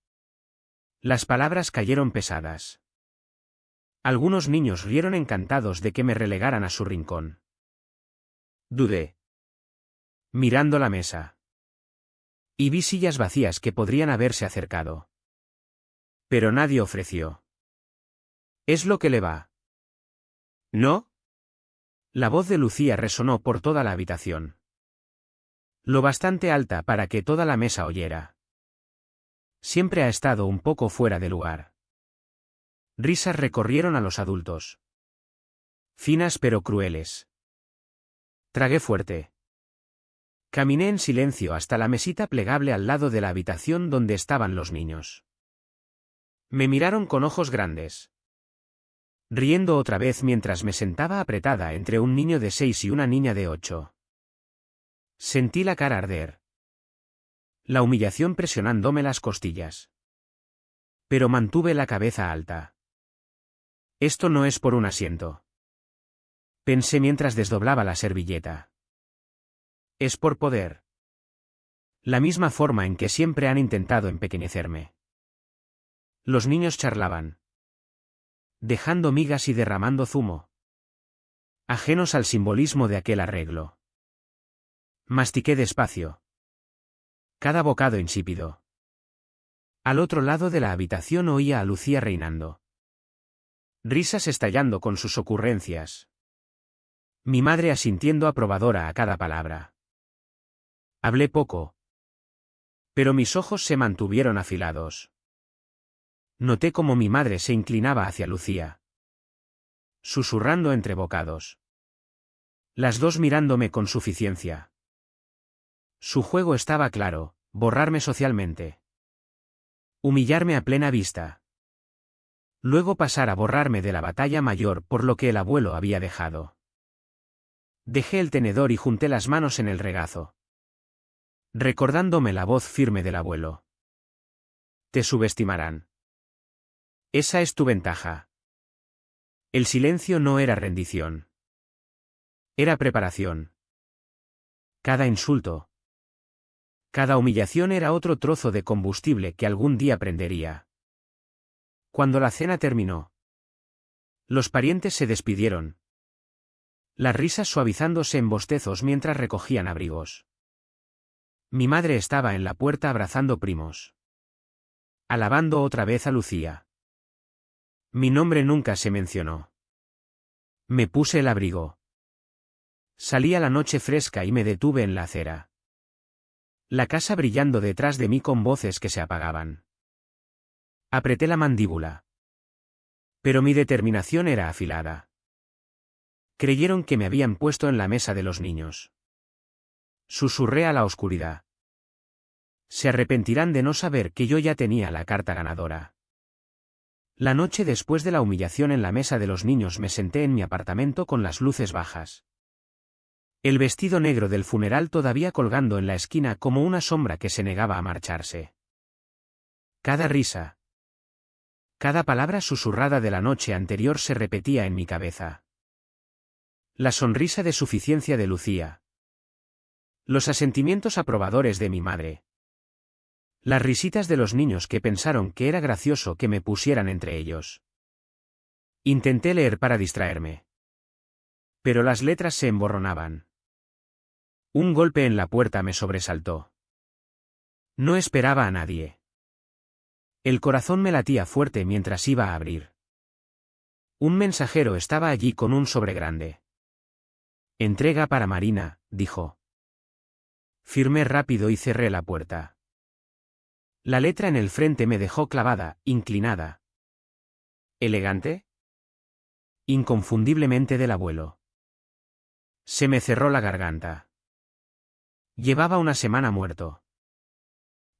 [SPEAKER 1] Las palabras cayeron pesadas. Algunos niños rieron encantados de que me relegaran a su rincón. Dudé. Mirando la mesa. Y vi sillas vacías que podrían haberse acercado. Pero nadie ofreció. ¿Es lo que le va? ¿No? La voz de Lucía resonó por toda la habitación. Lo bastante alta para que toda la mesa oyera. Siempre ha estado un poco fuera de lugar. Risas recorrieron a los adultos. Finas pero crueles. Tragué fuerte. Caminé en silencio hasta la mesita plegable al lado de la habitación donde estaban los niños. Me miraron con ojos grandes. Riendo otra vez mientras me sentaba apretada entre un niño de 6 y una niña de 8. Sentí la cara arder. La humillación presionándome las costillas. Pero mantuve la cabeza alta. Esto no es por un asiento. Pensé mientras desdoblaba la servilleta. Es por poder. La misma forma en que siempre han intentado empequeñecerme. Los niños charlaban, dejando migas y derramando zumo, ajenos al simbolismo de aquel arreglo. Mastiqué despacio. Cada bocado insípido. Al otro lado de la habitación oía a Lucía reinando. Risas estallando con sus ocurrencias. Mi madre asintiendo aprobadora a cada palabra. Hablé poco, pero mis ojos se mantuvieron afilados. Noté cómo mi madre se inclinaba hacia Lucía, susurrando entre bocados. Las dos mirándome con suficiencia. Su juego estaba claro: borrarme socialmente. Humillarme a plena vista. Luego pasar a borrarme de la batalla mayor por lo que el abuelo había dejado. Dejé el tenedor y junté las manos en el regazo, recordándome la voz firme del abuelo. Te subestimarán. Esa es tu ventaja. El silencio no era rendición. Era preparación. Cada insulto, cada humillación era otro trozo de combustible que algún día prendería. Cuando la cena terminó, los parientes se despidieron, las risas suavizándose en bostezos mientras recogían abrigos. Mi madre estaba en la puerta abrazando primos, alabando otra vez a Lucía. Mi nombre nunca se mencionó. Me puse el abrigo. Salí a la noche fresca y me detuve en la acera. La casa brillando detrás de mí con voces que se apagaban. Apreté la mandíbula. Pero mi determinación era afilada. Creyeron que me habían puesto en la mesa de los niños. Susurré a la oscuridad. Se arrepentirán de no saber que yo ya tenía la carta ganadora. La noche después de la humillación en la mesa de los niños me senté en mi apartamento con las luces bajas. El vestido negro del funeral todavía colgando en la esquina como una sombra que se negaba a marcharse. Cada risa, cada palabra susurrada de la noche anterior se repetía en mi cabeza. La sonrisa de suficiencia de Lucía. Los asentimientos aprobadores de mi madre. Las risitas de los niños que pensaron que era gracioso que me pusieran entre ellos. Intenté leer para distraerme. Pero las letras se emborronaban. Un golpe en la puerta me sobresaltó. No esperaba a nadie. El corazón me latía fuerte mientras iba a abrir. Un mensajero estaba allí con un sobre grande. Entrega para Marina, dijo. Firmé rápido y cerré la puerta. La letra en el frente me dejó clavada, inclinada. ¿Elegante? Inconfundiblemente del abuelo. Se me cerró la garganta. Llevaba una semana muerto.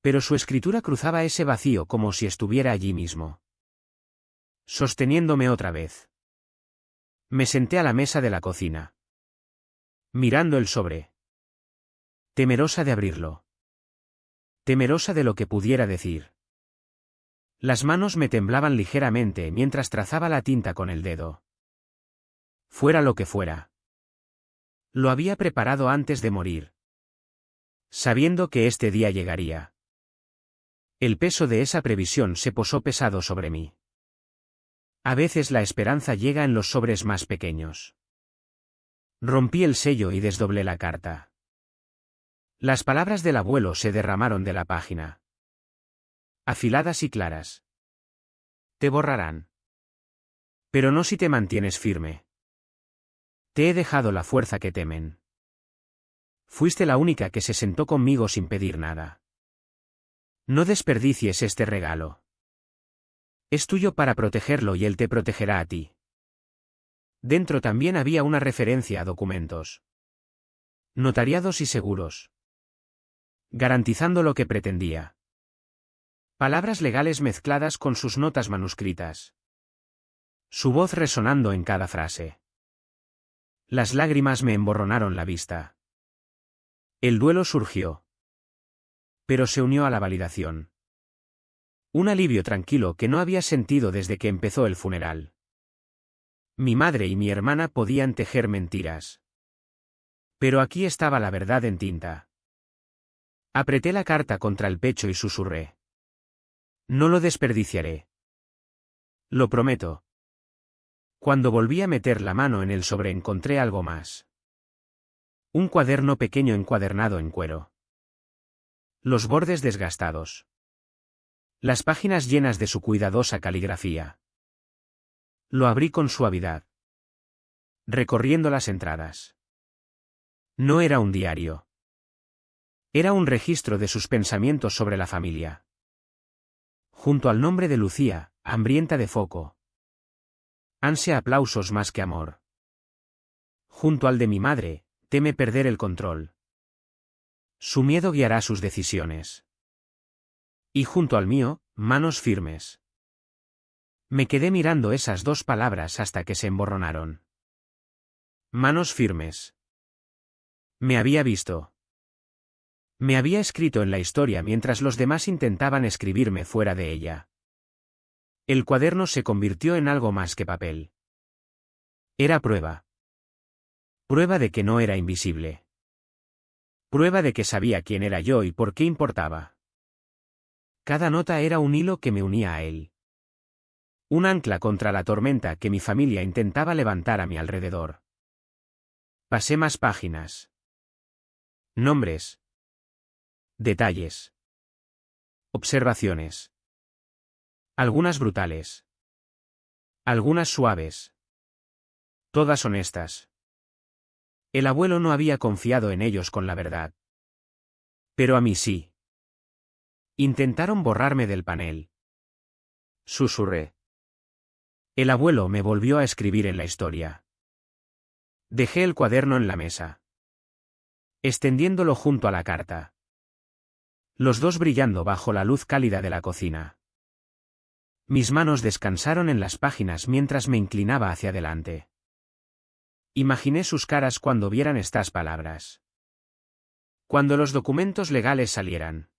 [SPEAKER 1] Pero su escritura cruzaba ese vacío como si estuviera allí mismo. Sosteniéndome otra vez. Me senté a la mesa de la cocina, mirando el sobre. Temerosa de abrirlo. Temerosa de lo que pudiera decir. Las manos me temblaban ligeramente mientras trazaba la tinta con el dedo. Fuera lo que fuera. Lo había preparado antes de morir, sabiendo que este día llegaría. El peso de esa previsión se posó pesado sobre mí. A veces la esperanza llega en los sobres más pequeños. Rompí el sello y desdoblé la carta. Las palabras del abuelo se derramaron de la página. Afiladas y claras. Te borrarán. Pero no si te mantienes firme. Te he dejado la fuerza que temen. Fuiste la única que se sentó conmigo sin pedir nada. No desperdicies este regalo. Es tuyo para protegerlo y él te protegerá a ti. Dentro también había una referencia a documentos. Notariados y seguros. Garantizando lo que pretendía. Palabras legales mezcladas con sus notas manuscritas. Su voz resonando en cada frase. Las lágrimas me emborronaron la vista. El duelo surgió. Pero se unió a la validación. Un alivio tranquilo que no había sentido desde que empezó el funeral. Mi madre y mi hermana podían tejer mentiras. Pero aquí estaba la verdad en tinta. Apreté la carta contra el pecho y susurré. No lo desperdiciaré. Lo prometo. Cuando volví a meter la mano en el sobre encontré algo más. Un cuaderno pequeño encuadernado en cuero. Los bordes desgastados. Las páginas llenas de su cuidadosa caligrafía. Lo abrí con suavidad. Recorriendo las entradas. No era un diario. Era un registro de sus pensamientos sobre la familia. Junto al nombre de Lucía, hambrienta de foco. Ansia aplausos más que amor. Junto al de mi madre, teme perder el control. Su miedo guiará sus decisiones. Y junto al mío, manos firmes. Me quedé mirando esas dos palabras hasta que se emborronaron. Manos firmes. Me había visto. Me había escrito en la historia mientras los demás intentaban escribirme fuera de ella. El cuaderno se convirtió en algo más que papel. Era prueba. Prueba de que no era invisible. Prueba de que sabía quién era yo y por qué importaba. Cada nota era un hilo que me unía a él. Un ancla contra la tormenta que mi familia intentaba levantar a mi alrededor. Pasé más páginas. Nombres. Detalles. Observaciones. Algunas brutales. Algunas suaves. Todas honestas. El abuelo no había confiado en ellos con la verdad. Pero a mí sí. Intentaron borrarme del panel. Susurré. El abuelo me volvió a escribir en la historia. Dejé el cuaderno en la mesa. Extendiéndolo junto a la carta. Los dos brillando bajo la luz cálida de la cocina. Mis manos descansaron en las páginas mientras me inclinaba hacia adelante. Imaginé sus caras cuando vieran estas palabras. Cuando los documentos legales salieran.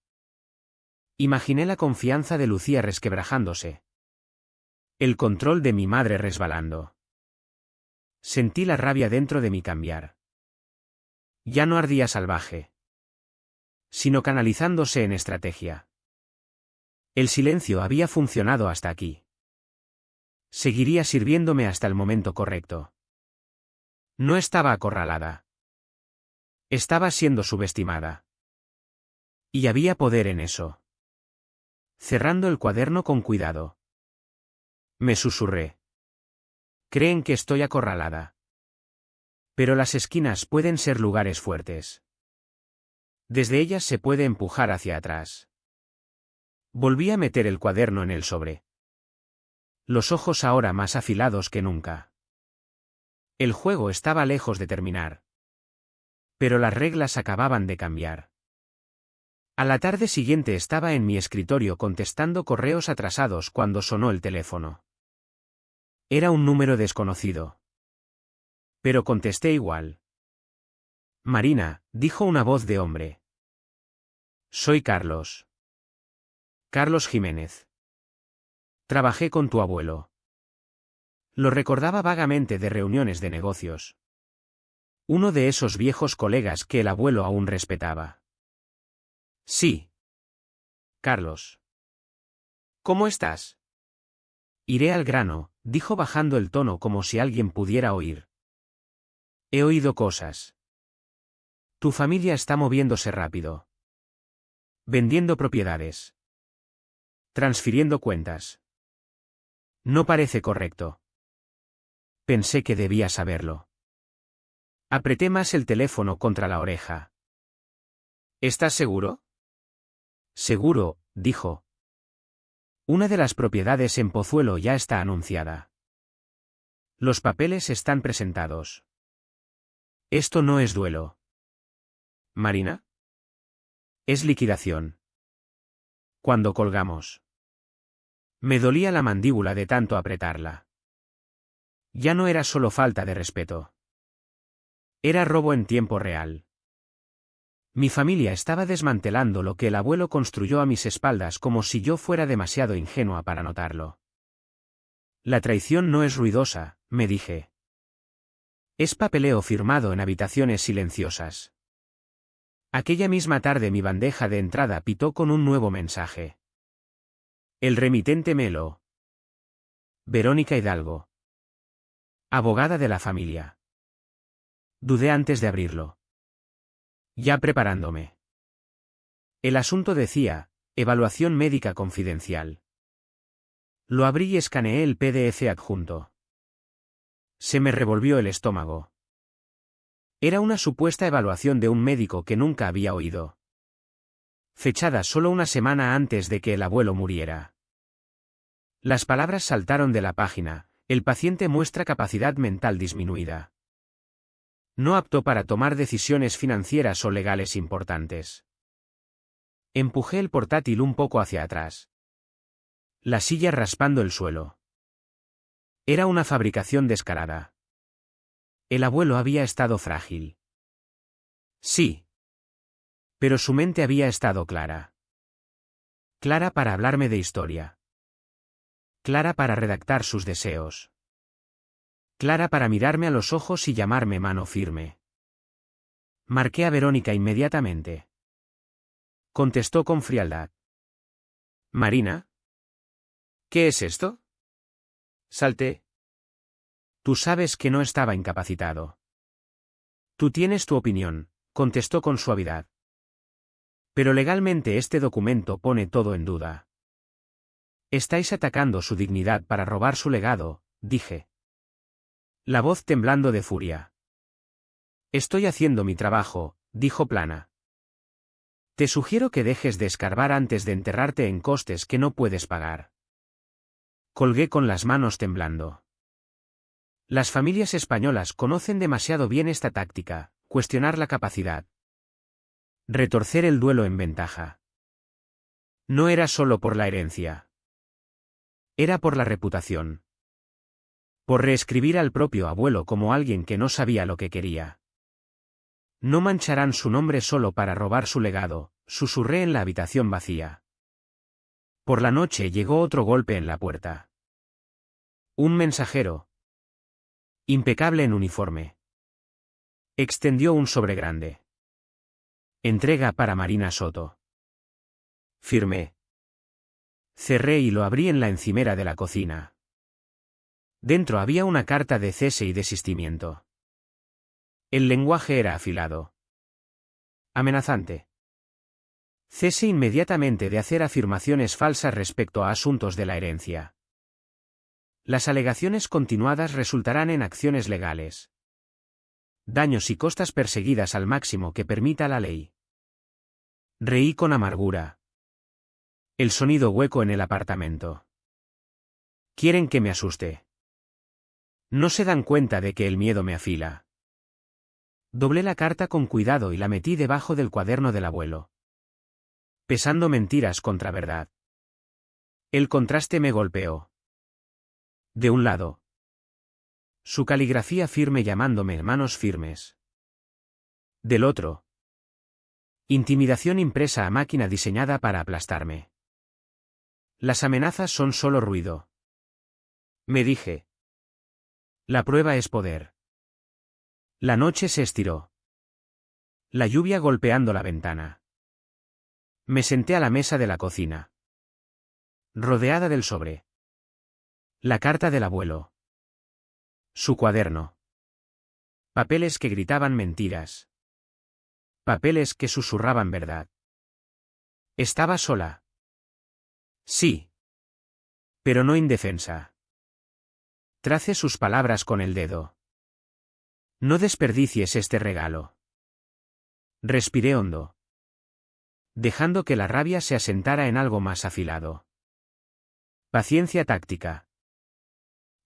[SPEAKER 1] Imaginé la confianza de Lucía resquebrajándose. El control de mi madre resbalando. Sentí la rabia dentro de mí cambiar. Ya no ardía salvaje, sino canalizándose en estrategia. El silencio había funcionado hasta aquí. Seguiría sirviéndome hasta el momento correcto. No estaba acorralada. Estaba siendo subestimada. Y había poder en eso. Cerrando el cuaderno con cuidado. Me susurré. Creen que estoy acorralada. Pero las esquinas pueden ser lugares fuertes. Desde ellas se puede empujar hacia atrás. Volví a meter el cuaderno en el sobre. Los ojos ahora más afilados que nunca. El juego estaba lejos de terminar. Pero las reglas acababan de cambiar. A la tarde siguiente estaba en mi escritorio contestando correos atrasados cuando sonó el teléfono. Era un número desconocido. Pero contesté igual. Marina, dijo una voz de hombre. Soy Carlos. Carlos Jiménez. Trabajé con tu abuelo. Lo recordaba vagamente de reuniones de negocios. Uno de esos viejos colegas que el abuelo aún respetaba. Sí. Carlos. ¿Cómo estás? Iré al grano, dijo bajando el tono como si alguien pudiera oír. He oído cosas. Tu familia está moviéndose rápido. Vendiendo propiedades. Transfiriendo cuentas. No parece correcto. Pensé que debía saberlo. Apreté más el teléfono contra la oreja. ¿Estás seguro? Seguro, dijo. Una de las propiedades en Pozuelo ya está anunciada. Los papeles están presentados. Esto no es duelo. ¿Marina? Es liquidación. Cuando colgamos. Me dolía la mandíbula de tanto apretarla. Ya no era solo falta de respeto. Era robo en tiempo real. Mi familia estaba desmantelando lo que el abuelo construyó a mis espaldas como si yo fuera demasiado ingenua para notarlo. La traición no es ruidosa, me dije. Es papeleo firmado en habitaciones silenciosas. Aquella misma tarde mi bandeja de entrada pitó con un nuevo mensaje. El remitente Melo. Verónica Hidalgo. Abogada de la familia. Dudé antes de abrirlo. Ya preparándome. El asunto decía, evaluación médica confidencial. Lo abrí y escaneé el PDF adjunto. Se me revolvió el estómago. Era una supuesta evaluación de un médico que nunca había oído. Fechada solo una semana antes de que el abuelo muriera. Las palabras saltaron de la página: el paciente muestra capacidad mental disminuida. No apto para tomar decisiones financieras o legales importantes. Empujé el portátil un poco hacia atrás. La silla raspando el suelo. Era una fabricación descarada. El abuelo había estado frágil. Sí. Pero su mente había estado clara. Clara para hablarme de historia. Clara para redactar sus deseos. Clara para mirarme a los ojos y llamarme mano firme. Marqué a Verónica inmediatamente. Contestó con frialdad. ¿Marina? ¿Qué es esto? Salté. Tú sabes que no estaba incapacitado. Tú tienes tu opinión, contestó con suavidad. Pero legalmente este documento pone todo en duda. Estáis atacando su dignidad para robar su legado, dije. La voz temblando de furia. Estoy haciendo mi trabajo, dijo plana. Te sugiero que dejes de escarbar antes de enterrarte en costes que no puedes pagar. Colgué con las manos temblando. Las familias españolas conocen demasiado bien esta táctica: cuestionar la capacidad. Retorcer el duelo en ventaja. No era solo por la herencia. Era por la reputación. Por reescribir al propio abuelo como alguien que no sabía lo que quería. No mancharán su nombre solo para robar su legado, susurré en la habitación vacía. Por la noche llegó otro golpe en la puerta. Un mensajero. Impecable en uniforme. Extendió un sobre grande. Entrega para Marina Soto. Firmé. Cerré y lo abrí en la encimera de la cocina. Dentro había una carta de cese y desistimiento. El lenguaje era afilado. Amenazante. Cese inmediatamente de hacer afirmaciones falsas respecto a asuntos de la herencia. Las alegaciones continuadas resultarán en acciones legales. Daños y costas perseguidas al máximo que permita la ley. Reí con amargura. El sonido hueco en el apartamento. Quieren que me asuste. No se dan cuenta de que el miedo me afila. Doblé la carta con cuidado y la metí debajo del cuaderno del abuelo. Pesando mentiras contra verdad. El contraste me golpeó. De un lado. Su caligrafía firme llamándome manos firmes. Del otro. Intimidación impresa a máquina diseñada para aplastarme. Las amenazas son solo ruido. Me dije. La prueba es poder. La noche se estiró. La lluvia golpeando la ventana. Me senté a la mesa de la cocina. Rodeada del sobre. La carta del abuelo. Su cuaderno. Papeles que gritaban mentiras. Papeles que susurraban verdad. Estaba sola. Sí. Pero no indefensa. Tracé sus palabras con el dedo. No desperdicies este regalo. Respiré hondo. Dejando que la rabia se asentara en algo más afilado. Paciencia táctica.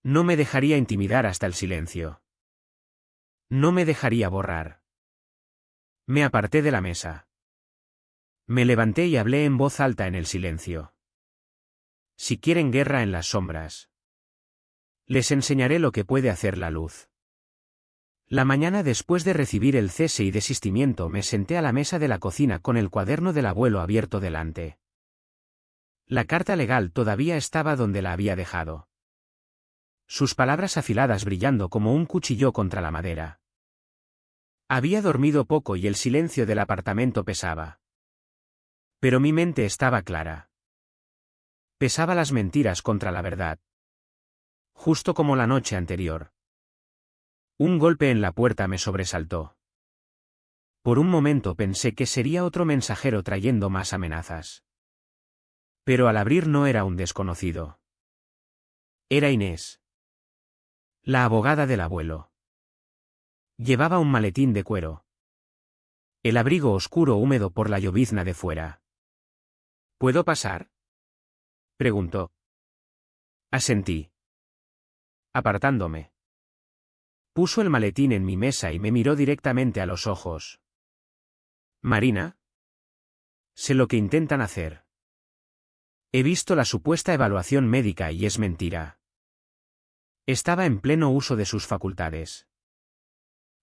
[SPEAKER 1] No me dejaría intimidar hasta el silencio. No me dejaría borrar. Me aparté de la mesa. Me levanté y hablé en voz alta en el silencio. Si quieren guerra en las sombras, les enseñaré lo que puede hacer la luz. La mañana después de recibir el cese y desistimiento me senté a la mesa de la cocina con el cuaderno del abuelo abierto delante. La carta legal todavía estaba donde la había dejado. Sus palabras afiladas brillando como un cuchillo contra la madera. Había dormido poco y el silencio del apartamento pesaba. Pero mi mente estaba clara. Pesaba las mentiras contra la verdad. Justo como la noche anterior. Un golpe en la puerta me sobresaltó. Por un momento pensé que sería otro mensajero trayendo más amenazas. Pero al abrir no era un desconocido. Era Inés. La abogada del abuelo. Llevaba un maletín de cuero. El abrigo oscuro húmedo por la llovizna de fuera. ¿Puedo pasar?, preguntó. Asentí. Apartándome. Puso el maletín en mi mesa y me miró directamente a los ojos. Marina. Sé lo que intentan hacer. He visto la supuesta evaluación médica y es mentira. Estaba en pleno uso de sus facultades.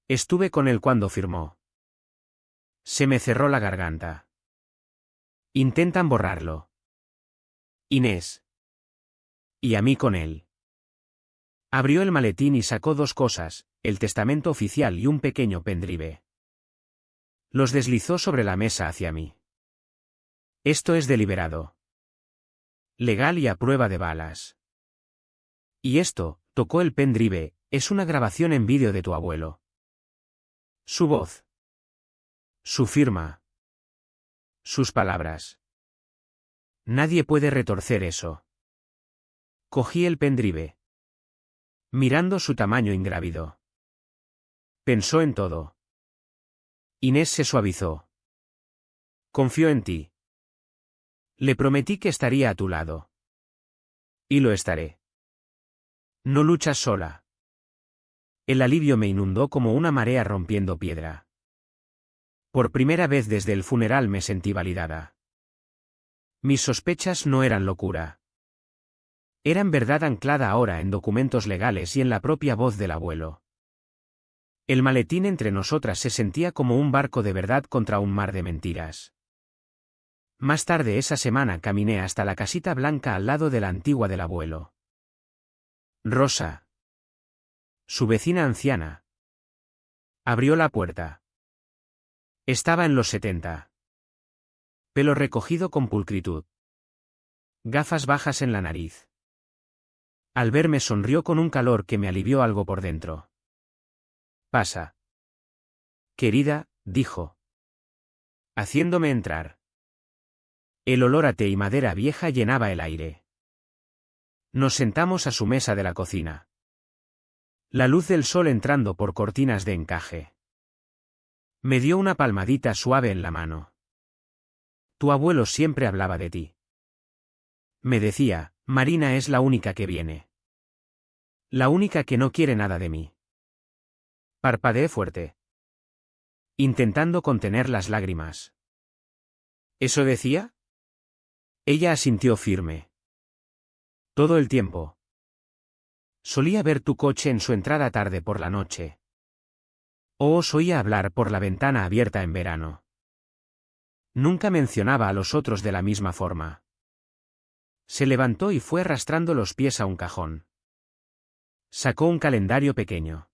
[SPEAKER 1] Estuve con él cuando firmó. Se me cerró la garganta. Intentan borrarlo. Inés. Y a mí con él. Abrió el maletín y sacó dos cosas, el testamento oficial y un pequeño pendrive. Los deslizó sobre la mesa hacia mí. Esto es deliberado. Legal y a prueba de balas. Y esto, tocó el pendrive, es una grabación en vídeo de tu abuelo. Su voz. Su firma. Sus palabras. Nadie puede retorcer eso. Cogí el pendrive. Mirando su tamaño ingrávido. Pensó en todo. Inés se suavizó. Confío en ti. Le prometí que estaría a tu lado. Y lo estaré. No luchas sola. El alivio me inundó como una marea rompiendo piedra. Por primera vez desde el funeral me sentí validada. Mis sospechas no eran locura. Eran verdad anclada ahora en documentos legales y en la propia voz del abuelo. El maletín entre nosotras se sentía como un barco de verdad contra un mar de mentiras. Más tarde esa semana caminé hasta la casita blanca al lado de la antigua del abuelo. Rosa. Su vecina anciana. Abrió la puerta. Estaba en los 70. Pelo recogido con pulcritud. Gafas bajas en la nariz. Al verme sonrió con un calor que me alivió algo por dentro. Pasa. Querida, dijo. Haciéndome entrar. El olor a té y madera vieja llenaba el aire. Nos sentamos a su mesa de la cocina. La luz del sol entrando por cortinas de encaje. Me dio una palmadita suave en la mano. Tu abuelo siempre hablaba de ti. Me decía, Marina es la única que viene. La única que no quiere nada de mí. Parpadeé fuerte. Intentando contener las lágrimas. ¿Eso decía? Ella asintió firme. Todo el tiempo. Solía ver tu coche en su entrada tarde por la noche. O os oía hablar por la ventana abierta en verano. Nunca mencionaba a los otros de la misma forma. Se levantó y fue arrastrando los pies a un cajón. Sacó un calendario pequeño.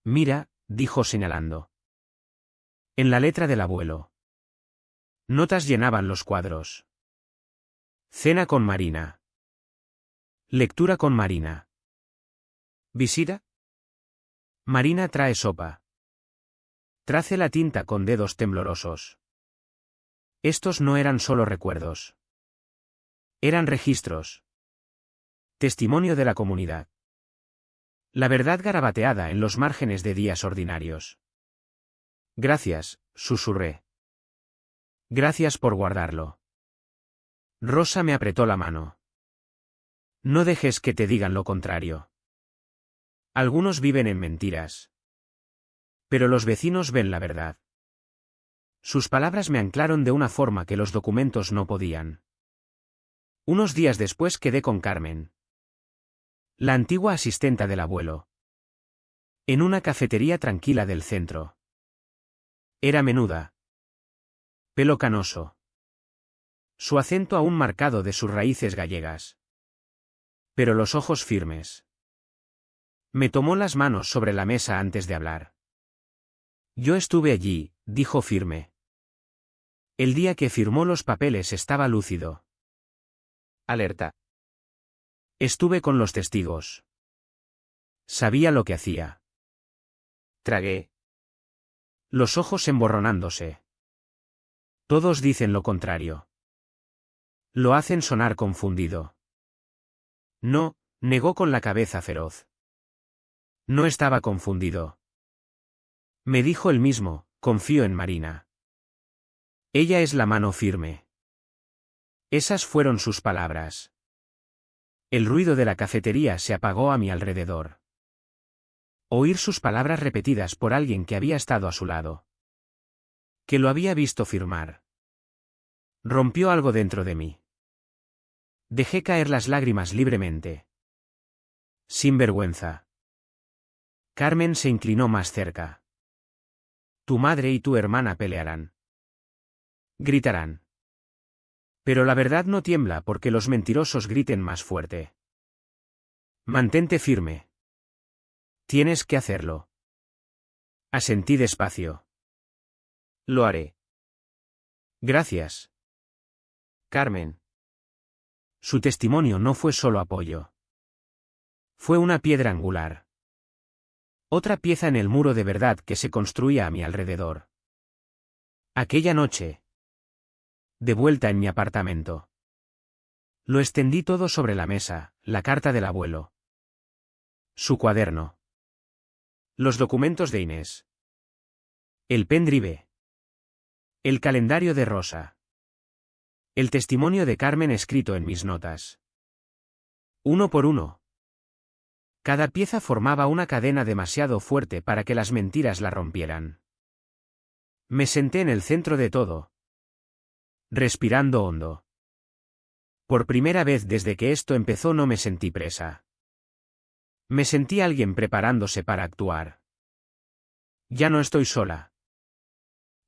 [SPEAKER 1] Mira, dijo señalando. En la letra del abuelo. Notas llenaban los cuadros. Cena con Marina. Lectura con Marina. ¿Visita? Marina trae sopa. Trace la tinta con dedos temblorosos. Estos no eran solo recuerdos. Eran registros. Testimonio de la comunidad. La verdad garabateada en los márgenes de días ordinarios. Gracias, susurré. Gracias por guardarlo. Rosa me apretó la mano. No dejes que te digan lo contrario. Algunos viven en mentiras. Pero los vecinos ven la verdad. Sus palabras me anclaron de una forma que los documentos no podían. Unos días después quedé con Carmen, la antigua asistenta del abuelo, en una cafetería tranquila del centro. Era menuda. Pelo canoso. Su acento aún marcado de sus raíces gallegas. Pero los ojos firmes. Me tomó las manos sobre la mesa antes de hablar. Yo estuve allí, dijo firme. El día que firmó los papeles estaba lúcido. Alerta. Estuve con los testigos. Sabía lo que hacía. Tragué. Los ojos emborronándose. Todos dicen lo contrario. Lo hacen sonar confundido. No, negó con la cabeza feroz. No estaba confundido. Me dijo él mismo, confío en Marina. Ella es la mano firme. Esas fueron sus palabras. El ruido de la cafetería se apagó a mi alrededor. Oír sus palabras repetidas por alguien que había estado a su lado. Que lo había visto firmar. Rompió algo dentro de mí. Dejé caer las lágrimas libremente. Sin vergüenza. Carmen se inclinó más cerca. Tu madre y tu hermana pelearán. Gritarán. Pero la verdad no tiembla porque los mentirosos griten más fuerte. Mantente firme. Tienes que hacerlo. Asentí despacio. Lo haré. Gracias. Carmen. Su testimonio no fue solo apoyo. Fue una piedra angular. Otra pieza en el muro de verdad que se construía a mi alrededor. Aquella noche. De vuelta en mi apartamento. Lo extendí todo sobre la mesa, la carta del abuelo. Su cuaderno. Los documentos de Inés. El pendrive. El calendario de Rosa. El testimonio de Carmen escrito en mis notas. Uno por uno. Cada pieza formaba una cadena demasiado fuerte para que las mentiras la rompieran. Me senté en el centro de todo. Respirando hondo. Por primera vez desde que esto empezó no me sentí presa. Me sentí alguien preparándose para actuar. Ya no estoy sola.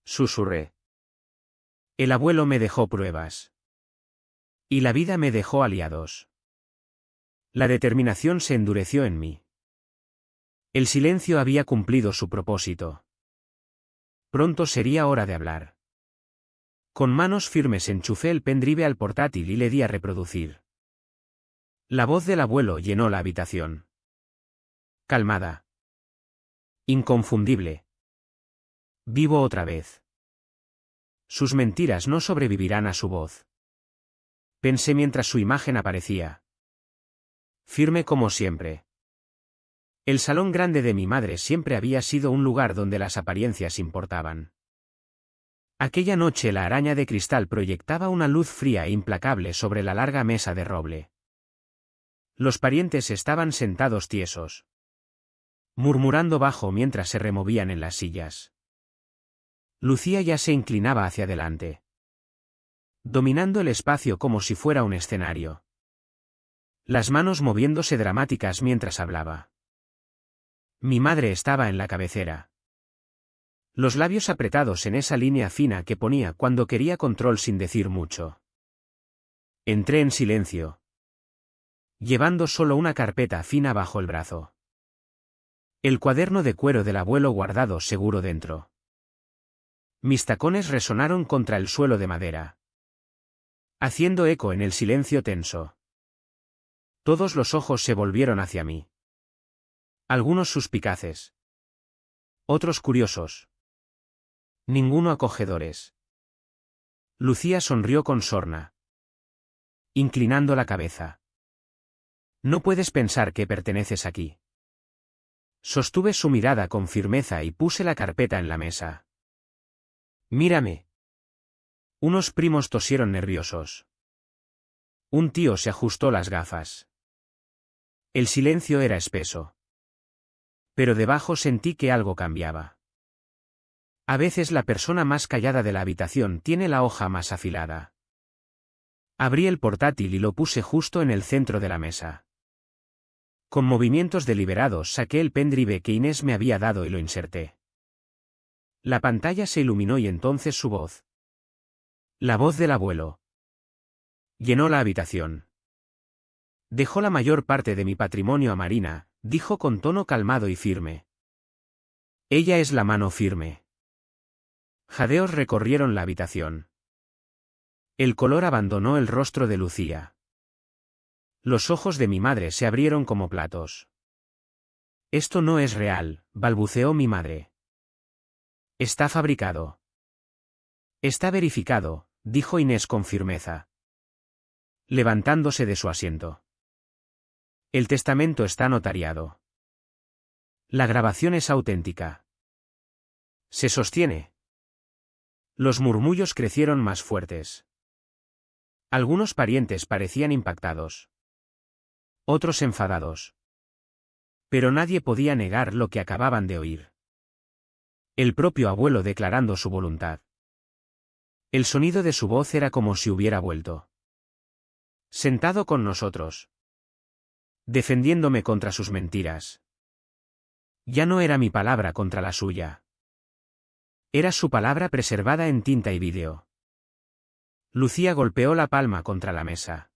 [SPEAKER 1] Susurré. El abuelo me dejó pruebas. Y la vida me dejó aliados. La determinación se endureció en mí. El silencio había cumplido su propósito. Pronto sería hora de hablar. Con manos firmes enchufé el pendrive al portátil y le di a reproducir. La voz del abuelo llenó la habitación. Calmada. Inconfundible. Vivo otra vez. Sus mentiras no sobrevivirán a su voz. Pensé mientras su imagen aparecía. Firme como siempre. El salón grande de mi madre siempre había sido un lugar donde las apariencias importaban. Aquella noche la araña de cristal proyectaba una luz fría e implacable sobre la larga mesa de roble. Los parientes estaban sentados tiesos, murmurando bajo mientras se removían en las sillas. Lucía ya se inclinaba hacia adelante, dominando el espacio como si fuera un escenario. Las manos moviéndose dramáticas mientras hablaba. Mi madre estaba en la cabecera. Los labios apretados en esa línea fina que ponía cuando quería control sin decir mucho. Entré en silencio, llevando solo una carpeta fina bajo el brazo. El cuaderno de cuero del abuelo guardado seguro dentro. Mis tacones resonaron contra el suelo de madera, haciendo eco en el silencio tenso. Todos los ojos se volvieron hacia mí. Algunos suspicaces. Otros curiosos. Ninguno acogedores. Lucía sonrió con sorna, inclinando la cabeza. No puedes pensar que perteneces aquí. Sostuve su mirada con firmeza y puse la carpeta en la mesa. Mírame. Unos primos tosieron nerviosos. Un tío se ajustó las gafas. El silencio era espeso. Pero debajo sentí que algo cambiaba. A veces la persona más callada de la habitación tiene la hoja más afilada. Abrí el portátil y lo puse justo en el centro de la mesa. Con movimientos deliberados saqué el pendrive que Inés me había dado y lo inserté. La pantalla se iluminó y entonces su voz. La voz del abuelo. Llenó la habitación. Dejó la mayor parte de mi patrimonio a Marina, dijo con tono calmado y firme. Ella es la mano firme. Jadeos recorrieron la habitación. El color abandonó el rostro de Lucía. Los ojos de mi madre se abrieron como platos. Esto no es real, balbuceó mi madre. Está fabricado. Está verificado, dijo Inés con firmeza, levantándose de su asiento. El testamento está notariado. La grabación es auténtica. Se sostiene. Los murmullos crecieron más fuertes. Algunos parientes parecían impactados. Otros enfadados. Pero nadie podía negar lo que acababan de oír. El propio abuelo declarando su voluntad. El sonido de su voz era como si hubiera vuelto. Sentado con nosotros. Defendiéndome contra sus mentiras. Ya no era mi palabra contra la suya. Era su palabra preservada en tinta y vídeo. Lucía golpeó la palma contra la mesa.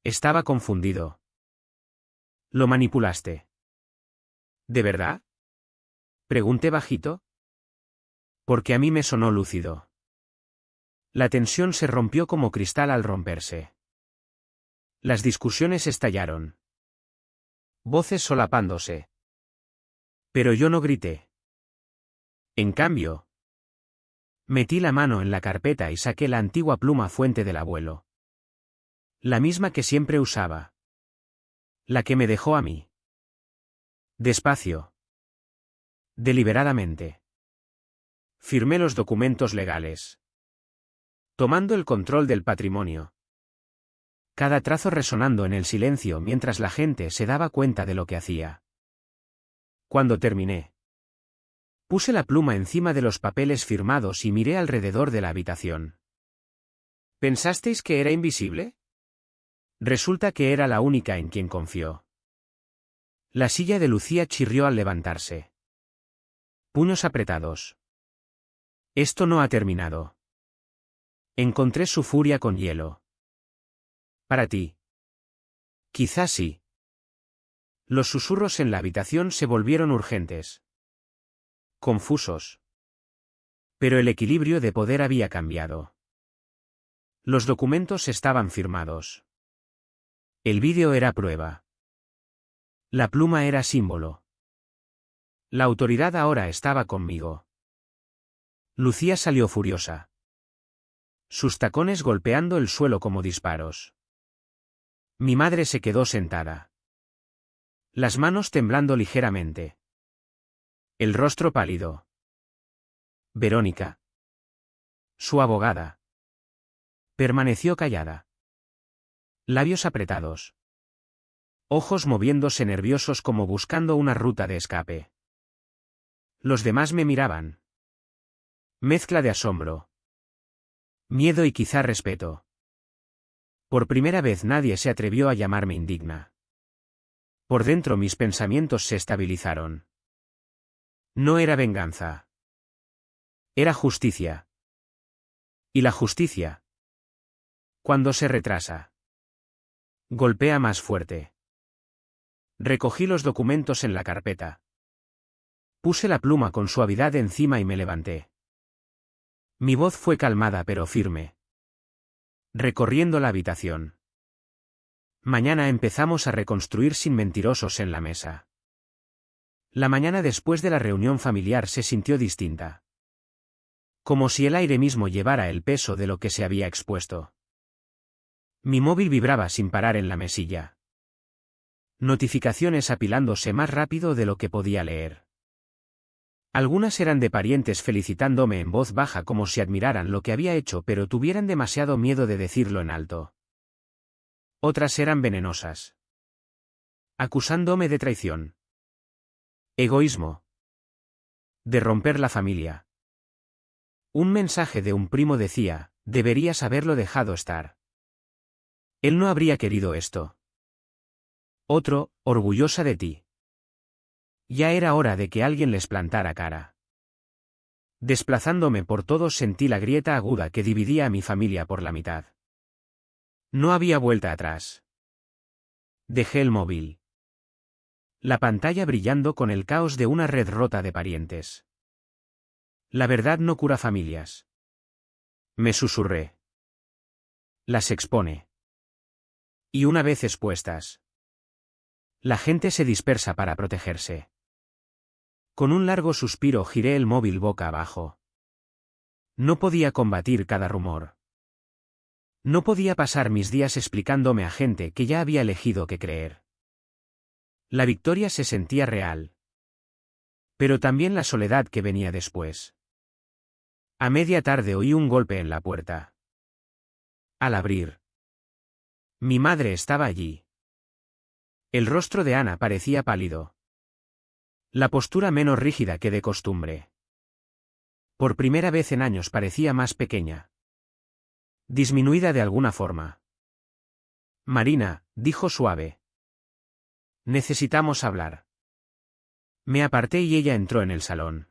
[SPEAKER 1] Estaba confundido. ¿Lo manipulaste? ¿De verdad? Pregunté bajito. Porque a mí me sonó lúcido. La tensión se rompió como cristal al romperse. Las discusiones estallaron. Voces solapándose. Pero yo no grité. En cambio, metí la mano en la carpeta y saqué la antigua pluma fuente del abuelo. La misma que siempre usaba. La que me dejó a mí. Despacio. Deliberadamente. Firmé los documentos legales. Tomando el control del patrimonio. Cada trazo resonando en el silencio mientras la gente se daba cuenta de lo que hacía. Cuando terminé, puse la pluma encima de los papeles firmados y miré alrededor de la habitación. ¿Pensasteis que era invisible? Resulta que era la única en quien confió. La silla de Lucía chirrió al levantarse. Puños apretados. Esto no ha terminado. Encontré su furia con hielo. Para ti. Quizás sí. Los susurros en la habitación se volvieron urgentes. Confusos. Pero el equilibrio de poder había cambiado. Los documentos estaban firmados. El vídeo era prueba. La pluma era símbolo. La autoridad ahora estaba conmigo. Lucía salió furiosa. Sus tacones golpeando el suelo como disparos. Mi madre se quedó sentada. Las manos temblando ligeramente. El rostro pálido. Verónica. Su abogada. Permaneció callada. Labios apretados. Ojos moviéndose nerviosos como buscando una ruta de escape. Los demás me miraban. Mezcla de asombro. Miedo y quizá respeto. Por primera vez nadie se atrevió a llamarme indigna. Por dentro mis pensamientos se estabilizaron. No era venganza. Era justicia. Y la justicia, cuando se retrasa, golpea más fuerte. Recogí los documentos en la carpeta. Puse la pluma con suavidad encima y me levanté. Mi voz fue calmada pero firme. Recorriendo la habitación. Mañana empezamos a reconstruir sin mentirosos en la mesa. La mañana después de la reunión familiar se sintió distinta. Como si el aire mismo llevara el peso de lo que se había expuesto. Mi móvil vibraba sin parar en la mesilla. Notificaciones apilándose más rápido de lo que podía leer. Algunas eran de parientes felicitándome en voz baja como si admiraran lo que había hecho pero tuvieran demasiado miedo de decirlo en alto. Otras eran venenosas. Acusándome de traición. Egoísmo. De romper la familia. Un mensaje de un primo decía, deberías haberlo dejado estar. Él no habría querido esto. Otro, orgullosa de ti. Ya era hora de que alguien les plantara cara. Desplazándome por todos sentí la grieta aguda que dividía a mi familia por la mitad. No había vuelta atrás. Dejé el móvil. La pantalla brillando con el caos de una red rota de parientes. La verdad no cura familias. Me susurré. Las expone. Y una vez expuestas, la gente se dispersa para protegerse. Con un largo suspiro giré el móvil boca abajo. No podía combatir cada rumor. No podía pasar mis días explicándome a gente que ya había elegido qué creer. La victoria se sentía real. Pero también la soledad que venía después. A media tarde oí un golpe en la puerta. Al abrir, mi madre estaba allí. El rostro de Ana parecía pálido. La postura menos rígida que de costumbre. Por primera vez en años parecía más pequeña. Disminuida de alguna forma. Marina, dijo suave. Necesitamos hablar. Me aparté y ella entró en el salón.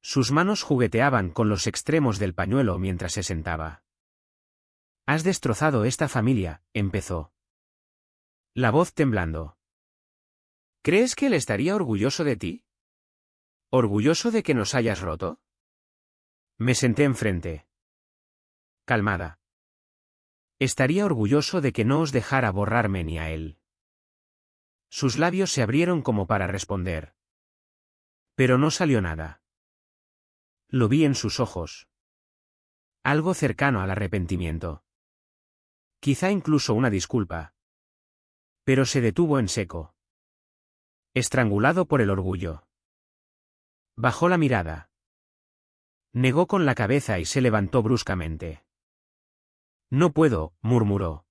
[SPEAKER 1] Sus manos jugueteaban con los extremos del pañuelo mientras se sentaba. Has destrozado esta familia, empezó. La voz temblando. ¿Crees que él estaría orgulloso de ti? ¿Orgulloso de que nos hayas roto? Me senté enfrente. Calmada. Estaría orgulloso de que no os dejara borrarme ni a él. Sus labios se abrieron como para responder. Pero no salió nada. Lo vi en sus ojos. Algo cercano al arrepentimiento. Quizá incluso una disculpa. Pero se detuvo en seco. Estrangulado por el orgullo. Bajó la mirada. Negó con la cabeza y se levantó bruscamente. No puedo, murmuró.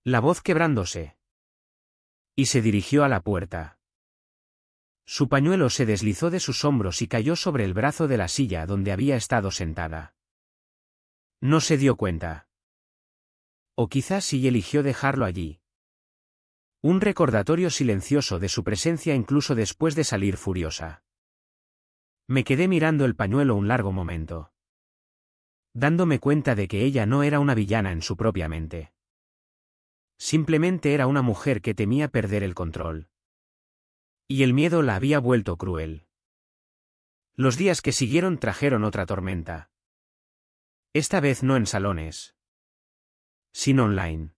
[SPEAKER 1] La voz quebrándose. Y se dirigió a la puerta. Su pañuelo se deslizó de sus hombros y cayó sobre el brazo de la silla donde había estado sentada. No se dio cuenta. O quizás sí eligió dejarlo allí. Un recordatorio silencioso de su presencia incluso después de salir furiosa. Me quedé mirando el pañuelo un largo momento. Dándome cuenta de que ella no era una villana en su propia mente. Simplemente era una mujer que temía perder el control. Y el miedo la había vuelto cruel. Los días que siguieron trajeron otra tormenta. Esta vez no en salones, sino online.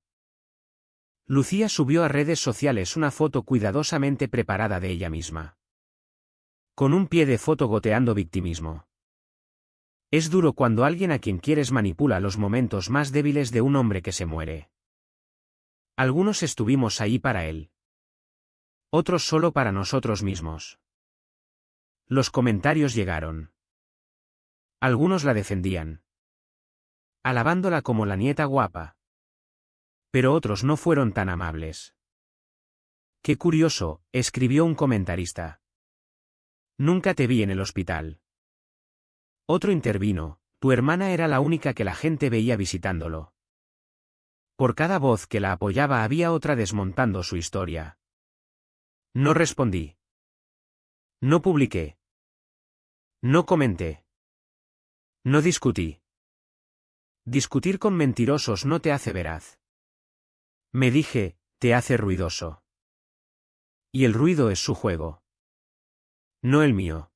[SPEAKER 1] Lucía subió a redes sociales una foto cuidadosamente preparada de ella misma. Con un pie de foto goteando victimismo. Es duro cuando alguien a quien quieres manipula los momentos más débiles de un hombre que se muere. Algunos estuvimos ahí para él. Otros solo para nosotros mismos. Los comentarios llegaron. Algunos la defendían. Alabándola como la nieta guapa. Pero otros no fueron tan amables. Qué curioso, escribió un comentarista. Nunca te vi en el hospital. Otro intervino, tu hermana era la única que la gente veía visitándolo. Por cada voz que la apoyaba había otra desmontando su historia. No respondí. No publiqué. No comenté. No discutí. Discutir con mentirosos no te hace veraz. Me dije, te hace ruidoso. Y el ruido es su juego. No el mío.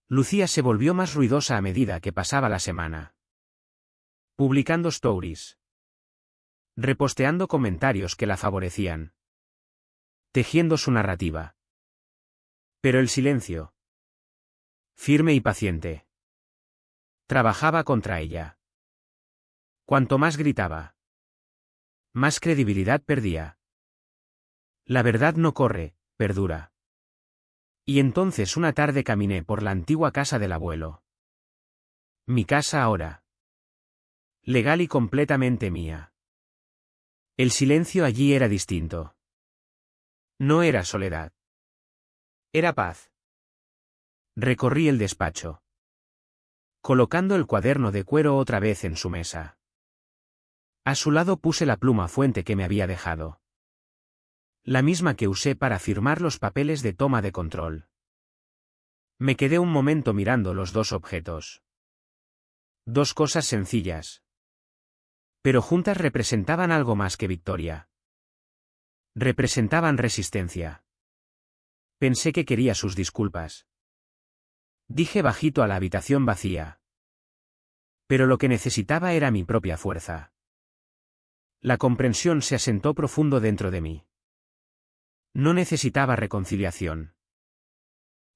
[SPEAKER 1] Lucía se volvió más ruidosa a medida que pasaba la semana. Publicando stories. Reposteando comentarios que la favorecían. Tejiendo su narrativa. Pero el silencio. Firme y paciente. Trabajaba contra ella. Cuanto más gritaba, más credibilidad perdía. La verdad no corre, perdura. Y entonces una tarde caminé por la antigua casa del abuelo. Mi casa ahora. Legal y completamente mía. El silencio allí era distinto. No era soledad. Era paz. Recorrí el despacho. Colocando el cuaderno de cuero otra vez en su mesa. A su lado puse la pluma fuente que me había dejado. La misma que usé para firmar los papeles de toma de control. Me quedé un momento mirando los dos objetos. Dos cosas sencillas. Pero juntas representaban algo más que victoria. Representaban resistencia. Pensé que quería sus disculpas. Dije bajito a la habitación vacía. Pero lo que necesitaba era mi propia fuerza. La comprensión se asentó profundo dentro de mí. No necesitaba reconciliación.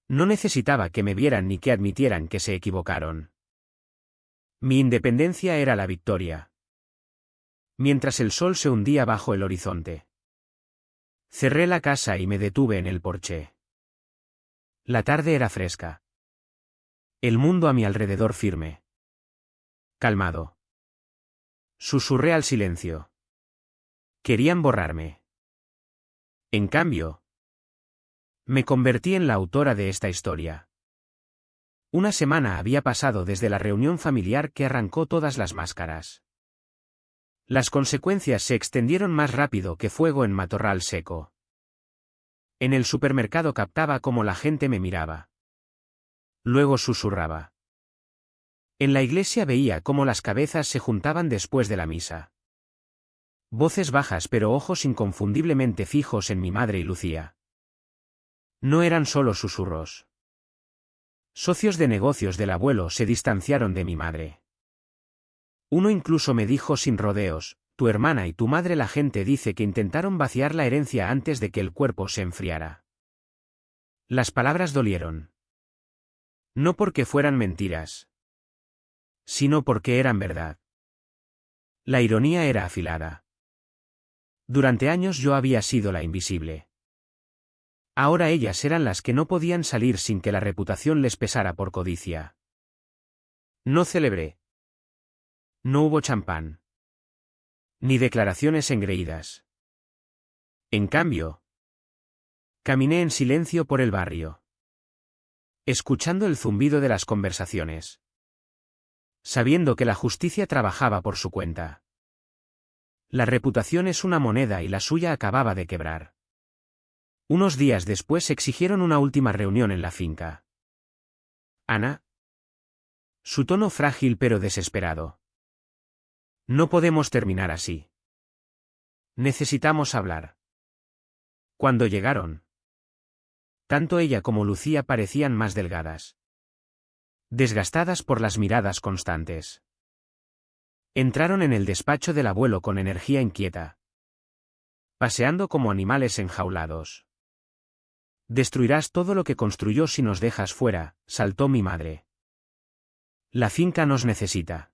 [SPEAKER 1] No necesitaba que me vieran ni que admitieran que se equivocaron. Mi independencia era la victoria. Mientras el sol se hundía bajo el horizonte. Cerré la casa y me detuve en el porche. La tarde era fresca. El mundo a mi alrededor firme. Calmado. Susurré al silencio. Querían borrarme. En cambio, me convertí en la autora de esta historia. Una semana había pasado desde la reunión familiar que arrancó todas las máscaras. Las consecuencias se extendieron más rápido que fuego en matorral seco. En el supermercado captaba cómo la gente me miraba. Luego susurraba. En la iglesia veía cómo las cabezas se juntaban después de la misa. Voces bajas pero ojos inconfundiblemente fijos en mi madre y Lucía. No eran solo susurros. Socios de negocios del abuelo se distanciaron de mi madre. Uno incluso me dijo sin rodeos, tu hermana y tu madre, la gente dice que intentaron vaciar la herencia antes de que el cuerpo se enfriara. Las palabras dolieron. No porque fueran mentiras, sino porque eran verdad. La ironía era afilada. Durante años yo había sido la invisible. Ahora ellas eran las que no podían salir sin que la reputación les pesara por codicia. No celebré. No hubo champán. Ni declaraciones engreídas. En cambio, caminé en silencio por el barrio, escuchando el zumbido de las conversaciones, sabiendo que la justicia trabajaba por su cuenta. La reputación es una moneda y la suya acababa de quebrar. Unos días después exigieron una última reunión en la finca. Ana. Su tono frágil pero desesperado. No podemos terminar así. Necesitamos hablar. Cuando llegaron, tanto ella como Lucía parecían más delgadas. Desgastadas por las miradas constantes. Entraron en el despacho del abuelo con energía inquieta. Paseando como animales enjaulados. Destruirás todo lo que construyó si nos dejas fuera, saltó mi madre. La finca nos necesita.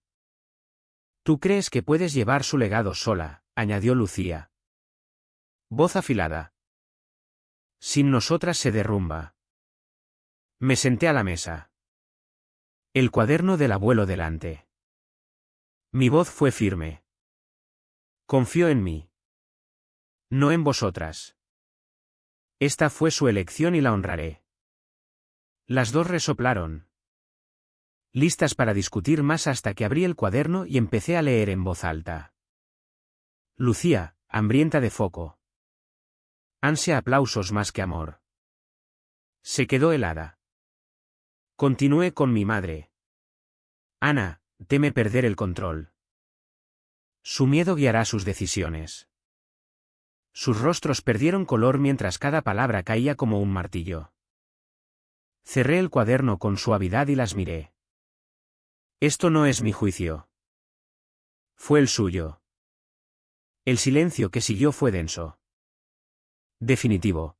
[SPEAKER 1] Tú crees que puedes llevar su legado sola, añadió Lucía. Voz afilada. Sin nosotras se derrumba. Me senté a la mesa. El cuaderno del abuelo delante. Mi voz fue firme. Confió en mí. No en vosotras. Esta fue su elección y la honraré. Las dos resoplaron. Listas para discutir más hasta que abrí el cuaderno y empecé a leer en voz alta. Lucía, hambrienta de foco. Ansia aplausos más que amor. Se quedó helada. Continué con mi madre. Ana, teme perder el control. Su miedo guiará sus decisiones. Sus rostros perdieron color mientras cada palabra caía como un martillo. Cerré el cuaderno con suavidad y las miré. Esto no es mi juicio. Fue el suyo. El silencio que siguió fue denso. Definitivo.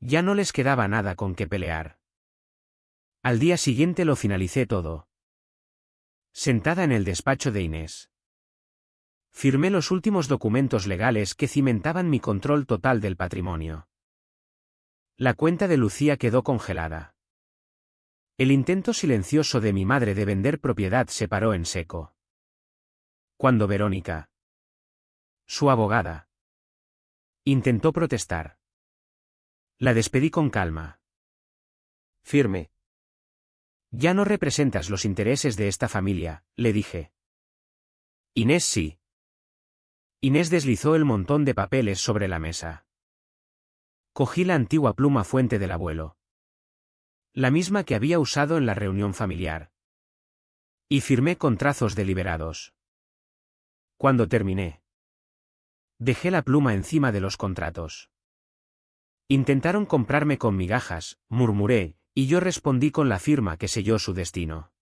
[SPEAKER 1] Ya no les quedaba nada con qué pelear. Al día siguiente lo finalicé todo. Sentada en el despacho de Inés. Firmé los últimos documentos legales que cimentaban mi control total del patrimonio. La cuenta de Lucía quedó congelada. El intento silencioso de mi madre de vender propiedad se paró en seco. Cuando Verónica, su abogada, intentó protestar, la despedí con calma. Firme. Ya no representas los intereses de esta familia, le dije. Inés sí. Inés deslizó el montón de papeles sobre la mesa. Cogí la antigua pluma fuente del abuelo. La misma que había usado en la reunión familiar. Y firmé con trazos deliberados. Cuando terminé, Dejé la pluma encima de los contratos. Intentaron comprarme con migajas, murmuré, y yo respondí con la firma que selló su destino.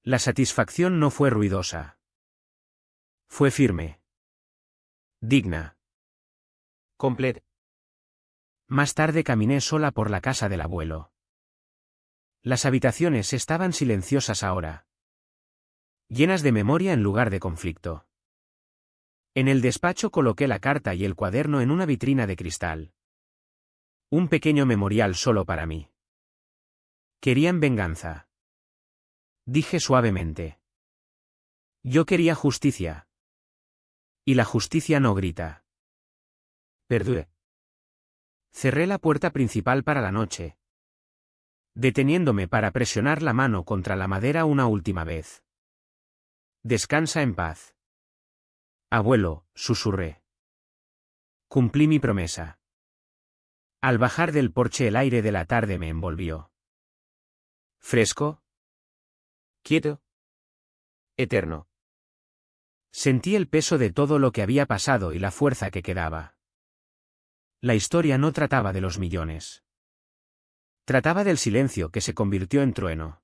[SPEAKER 1] La satisfacción no fue ruidosa. Fue firme. Digna. Completa. Más tarde caminé sola por la casa del abuelo. Las habitaciones estaban silenciosas ahora. Llenas de memoria en lugar de conflicto. En el despacho coloqué la carta y el cuaderno en una vitrina de cristal. Un pequeño memorial solo para mí. Querían venganza. Dije suavemente. Yo quería justicia. Y la justicia no grita. Perdue. Cerré la puerta principal para la noche, deteniéndome para presionar la mano contra la madera una última vez. Descansa en paz. Abuelo, susurré. Cumplí mi promesa. Al bajar del porche el aire de la tarde me envolvió. Fresco. Quieto. Eterno. Sentí el peso de todo lo que había pasado y la fuerza que quedaba. La historia no trataba de los millones. Trataba del silencio que se convirtió en trueno.